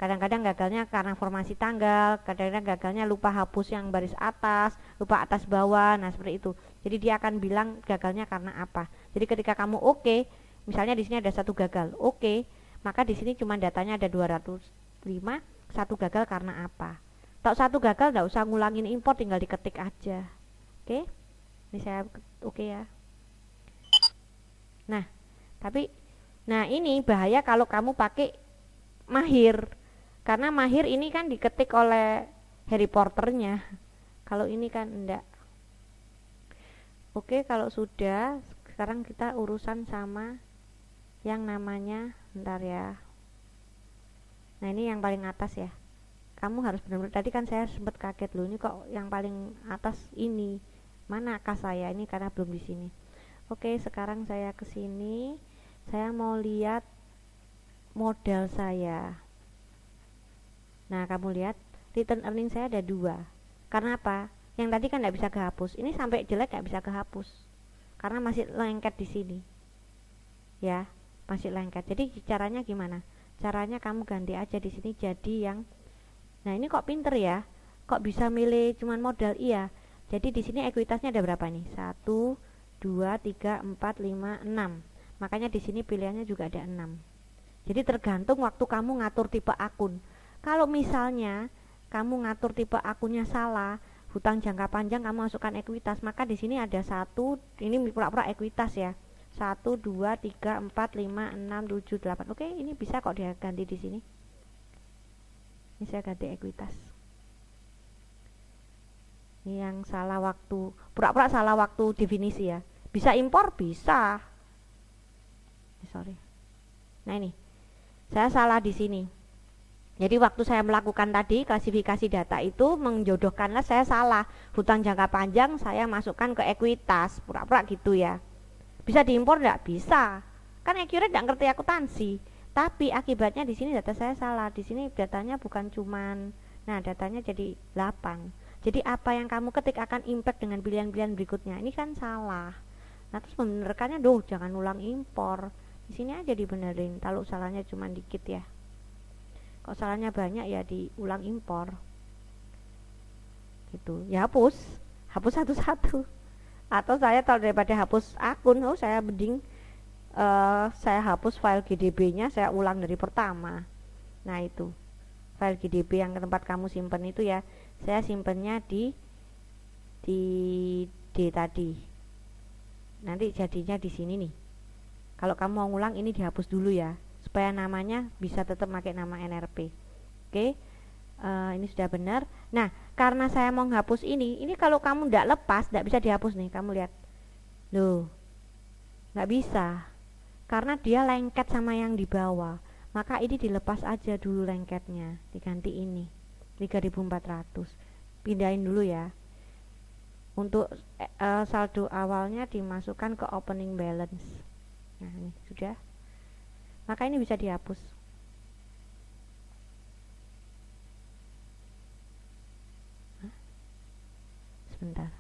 Kadang-kadang gagalnya karena formasi tanggal, kadang-kadang gagalnya lupa hapus yang baris atas, lupa atas bawah, nah seperti itu. Jadi dia akan bilang gagalnya karena apa. Jadi ketika kamu OK, misalnya di sini ada satu gagal, OK, maka di sini cuma datanya ada 205, satu gagal karena apa. Kalau satu gagal nggak usah ngulangin import, tinggal diketik aja. Oke, ini saya OK ya. Nah, ini bahaya kalau kamu pakai Mahir. Karena Mahir ini kan diketik oleh Harry Potternya. Kalau ini kan enggak. Oke, kalau sudah, sekarang kita urusan sama yang namanya, bentar ya. Nah, ini yang paling atas ya. Kamu harus benar-benar, tadi kan saya sempat kaget loh, ini kok yang paling atas ini. Manakah saya? Ini karena belum di sini. Oke, sekarang saya ke sini. Saya mau lihat modal saya. Nah, kamu lihat return earning saya ada 2. Karena apa? Yang tadi kan tidak bisa kehapus. Ini sampai jelek nggak bisa kehapus. Karena masih lengket di sini. Ya. masih lengket. Jadi caranya gimana? Caranya kamu ganti aja di sini jadi yang, nah ini kok pinter ya, kok bisa milih cuman modal. Iya, jadi di sini ekuitasnya ada berapa nih? 1, 2, 3, 4, 5, 6. Makanya di sini pilihannya juga ada 6. Jadi tergantung waktu kamu ngatur tipe akun. Kalau misalnya kamu ngatur tipe akunnya salah, hutang jangka panjang kamu masukkan ekuitas, maka di sini ada 1, ini pura-pura ekuitas ya. 1, 2, 3, 4, 5, 6, 7, 8. Oke, ini bisa kok dia ganti di sini. Ini saya ganti ekuitas. Ini yang salah waktu, pura-pura salah waktu definisi ya. Bisa impor, bisa. Sorry. Nah ini, saya salah di sini. Jadi waktu saya melakukan tadi klasifikasi data itu menjodohkanlah saya salah. Hutang jangka panjang saya masukkan ke ekuitas, pura-pura gitu ya. Bisa diimpor enggak? Bisa. Kan accurate enggak ngerti akuntansi. Tapi akibatnya di sini data saya salah. Di sini datanya bukan cuman, nah datanya jadi 8. Jadi apa yang kamu ketik akan impact dengan pilihan-pilihan berikutnya. Ini kan salah. Nah terus membenarkannya, jangan ulang impor. Di sini aja dibenerin. Kalau salahnya cuma dikit ya. Kalau salahnya banyak ya diulang impor. Gitu. Ya hapus satu-satu. Atau saya tahu daripada hapus akun, saya mending saya hapus file GDB-nya, saya ulang dari pertama. Nah itu file GDB yang ke tempat kamu simpen itu ya, saya simpennya di D tadi. Nanti jadinya di sini nih. Kalau kamu mau ngulang ini dihapus dulu ya, supaya namanya bisa tetap pakai nama NRP. Oke. Ini sudah benar. Nah, karena saya mau hapus ini kalau kamu tidak lepas, tidak bisa dihapus nih. Kamu lihat, nggak bisa, karena dia lengket sama yang di bawah. Maka ini dilepas aja dulu lengketnya, diganti ini 3.400. Pindahin dulu ya. Untuk saldo awalnya dimasukkan ke opening balance. Nah, ini sudah. Maka ini bisa dihapus. Sebentar.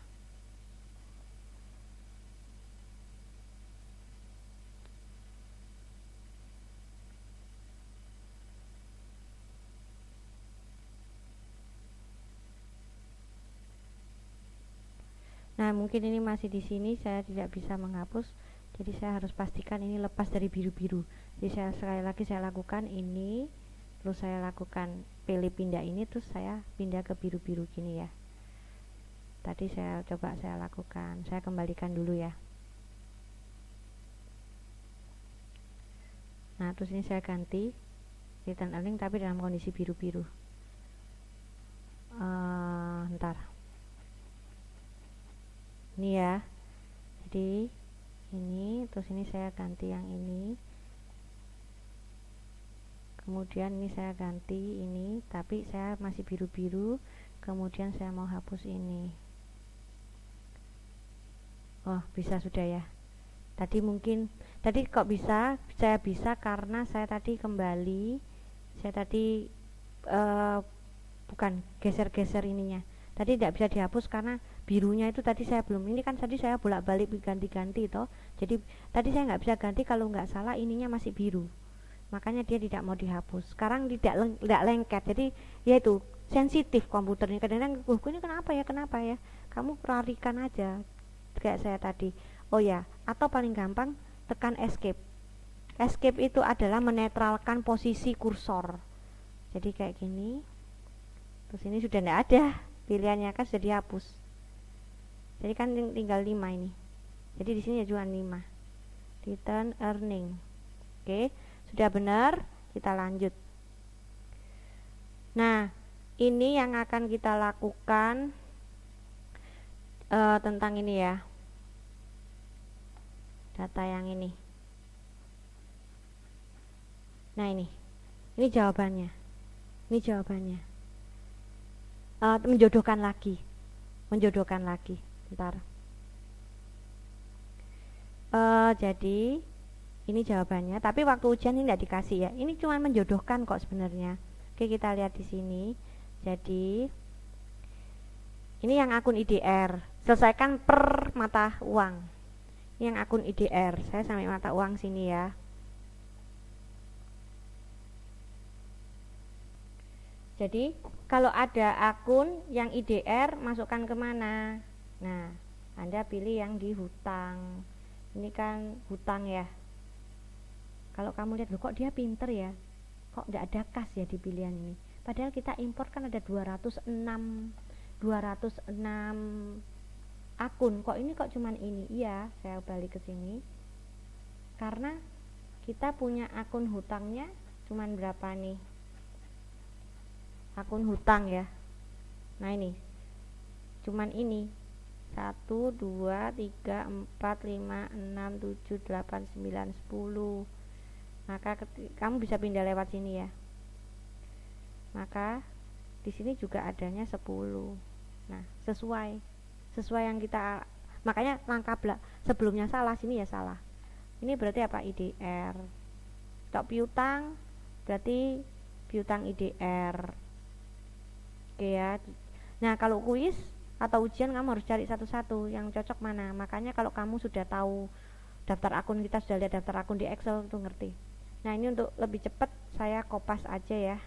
Nah, mungkin ini masih di sini, saya tidak bisa menghapus. Jadi saya harus pastikan ini lepas dari biru-biru. Jadi saya sekali lagi saya lakukan ini, terus saya lakukan pilih pindah ini, terus saya pindah ke biru-biru gini ya. Tadi saya coba saya lakukan, saya kembalikan dulu ya. Nah terus ini saya ganti return earning tapi dalam kondisi biru-biru. Ntar ini ya, jadi ini, terus ini saya ganti yang ini, kemudian ini saya ganti ini, tapi saya masih biru-biru, kemudian saya mau hapus ini. Oh bisa sudah ya. Tadi kok bisa, saya bisa karena saya tadi kembali, saya tadi bukan geser-geser ininya. Tadi tidak bisa dihapus karena birunya itu tadi saya belum, ini kan tadi saya bolak-balik ganti-ganti toh. Jadi tadi saya nggak bisa ganti, kalau nggak salah ininya masih biru. Makanya dia tidak mau dihapus. Sekarang tidak lengket. Jadi ya itu sensitif komputernya. Kadang-kadang ini kenapa ya? Kamu larikan aja kayak saya tadi. Oh ya, atau paling gampang tekan escape. Escape itu adalah menetralkan posisi kursor. Jadi kayak gini. Terus ini sudah tidak ada pilihannya, kan sudah dihapus. Jadi kan tinggal 5 ini. Jadi di sini ya cuma 5. Return earning. Oke, sudah benar, kita lanjut. Nah, ini yang akan kita lakukan tentang ini ya. Data yang ini. Nah ini jawabannya. Ini jawabannya. Menjodohkan lagi. Bentar. Jadi ini jawabannya. Tapi waktu ujian ini tidak dikasih ya. Ini cuma menjodohkan kok sebenarnya. Oke, kita lihat di sini. Jadi ini yang akun IDR. Selesaikan per mata uang. Yang akun IDR, saya sampai mata uang sini ya. Jadi kalau ada akun yang IDR, masukkan kemana? Nah, Anda pilih yang di hutang. Ini kan hutang ya. Kalau kamu lihat, loh kok dia pinter ya, kok tidak ada kas ya di pilihan ini. Padahal kita impor kan ada 206 akun, kok ini kok cuman ini. Iya, saya balik ke sini karena kita punya akun hutangnya cuman berapa nih, akun hutang ya. Nah ini cuman ini 1, 2, 3, 4, 5, 6, 7, 8, 9, 10. Maka kamu bisa pindah lewat sini ya. Maka di sini juga adanya 10. Nah, sesuai yang kita, makanya langkah sebelumnya salah, sini ya salah. Ini berarti apa? IDR. Tok piutang berarti piutang IDR. Oke ya. Nah, kalau kuis atau ujian kamu harus cari satu-satu yang cocok mana. Makanya kalau kamu sudah tahu daftar akun, kita sudah lihat daftar akun di Excel, itu ngerti. Nah, ini untuk lebih cepat saya kopas aja ya.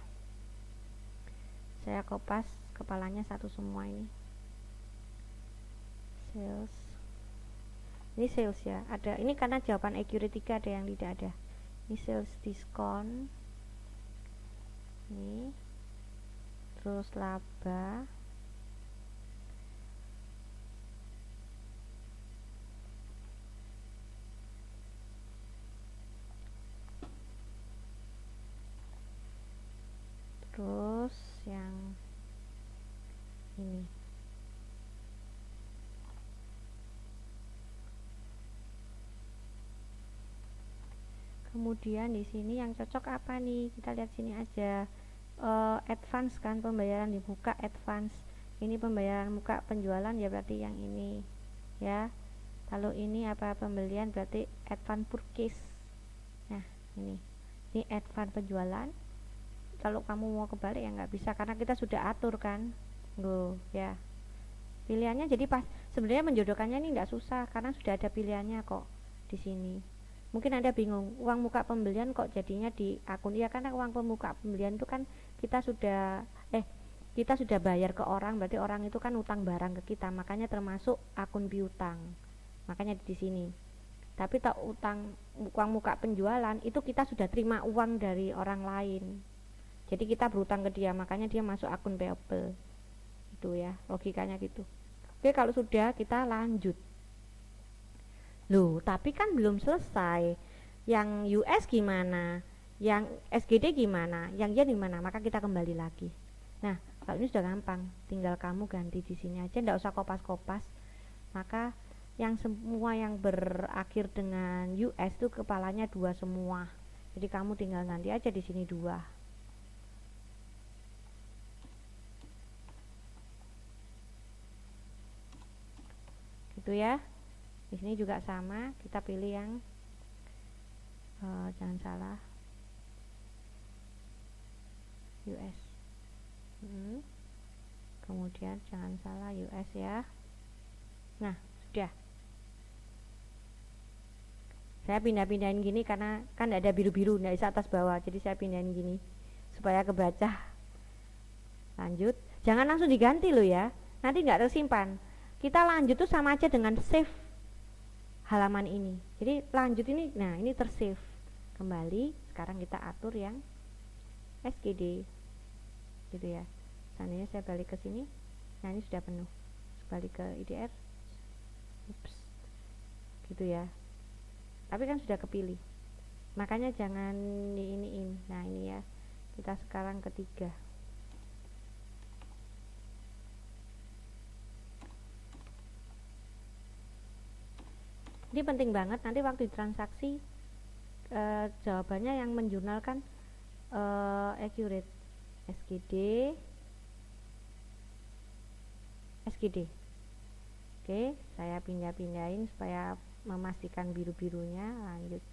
Saya kopas kepalanya satu semua ini. Sales. Ini sales ya. Ada ini karena jawaban accurate 3 ada yang tidak ada. Ini sales diskon. Ini. Terus laba. Terus yang ini. Kemudian di sini yang cocok apa nih? Kita lihat sini aja. Advance kan, pembayaran di muka advance. Ini pembayaran muka penjualan ya, berarti yang ini ya. Kalau ini apa, pembelian, berarti advance purchase. Nah, ini advance penjualan. Kalau kamu mau kebalik ya nggak bisa karena kita sudah atur kan. Loh ya, pilihannya jadi pas. Sebenarnya menjodohkannya ini nggak susah karena sudah ada pilihannya kok di sini. Mungkin Anda bingung, uang muka pembelian kok jadinya di akun. Ya karena uang pemuka pembelian itu kan kita sudah bayar ke orang, berarti orang itu kan utang barang ke kita, makanya termasuk akun piutang. Makanya di sini. Tapi tak utang uang muka penjualan itu kita sudah terima uang dari orang lain. Jadi kita berutang ke dia, makanya dia masuk akun payable. Itu ya, logikanya gitu. Oke, kalau sudah kita lanjut. Loh, tapi kan belum selesai. Yang US gimana? Yang SGD gimana? Yang yen gimana? Maka kita kembali lagi. Nah, kalau ini sudah gampang, tinggal kamu ganti di sini aja, enggak usah kopas-kopas. Maka yang semua yang berakhir dengan US itu kepalanya 2 semua. Jadi kamu tinggal ganti aja di sini 2. Gitu ya. Di sini juga sama, kita pilih yang jangan salah US. Kemudian jangan salah US ya. Nah, sudah. Saya pindah-pindahin gini karena kan ada biru-biru, nggak bisa atas bawah, jadi saya pindahin gini supaya kebaca. Lanjut, jangan langsung diganti loh ya, nanti nggak tersimpan. Kita lanjut tuh sama aja dengan save halaman ini. Jadi lanjut ini, nah ini tersave kembali. Sekarang kita atur yang SGD gitu ya. Seandainya saya balik ke sini, nah ini sudah penuh, balik ke IDR. Ups, gitu ya. Tapi kan sudah kepilih, makanya jangan diiniin. Nah ini ya, kita sekarang ketiga. Ini penting banget nanti waktu transaksi jawabannya yang menjurnalkan accurate. SGD. Oke, saya pindah-pindahin supaya memastikan biru-birunya. Lanjut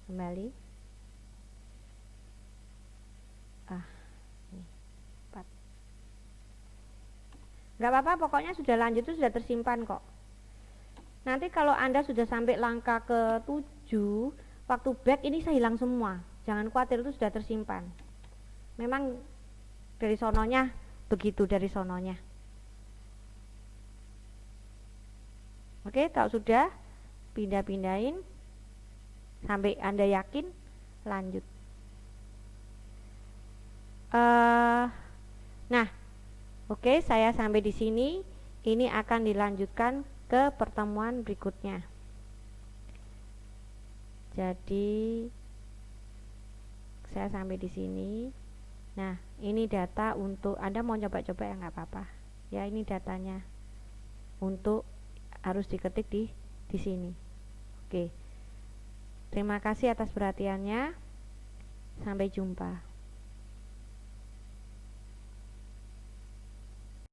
kembali. Ini 4. Nggak apa-apa, pokoknya sudah lanjut itu sudah tersimpan kok. Nanti kalau Anda sudah sampai langkah ke-7, waktu back ini saya hilang semua. Jangan khawatir, itu sudah tersimpan. memang dari sononya begitu, dari sononya. Oke, kalau sudah pindah-pindahin sampai Anda yakin, lanjut. Nah, oke, saya sampai di sini. Ini akan dilanjutkan ke pertemuan berikutnya. Jadi saya sampai di sini. Nah, ini data untuk Anda mau coba-coba ya nggak apa-apa. Ya, ini datanya untuk harus diketik di sini. Oke. Terima kasih atas perhatiannya. Sampai jumpa.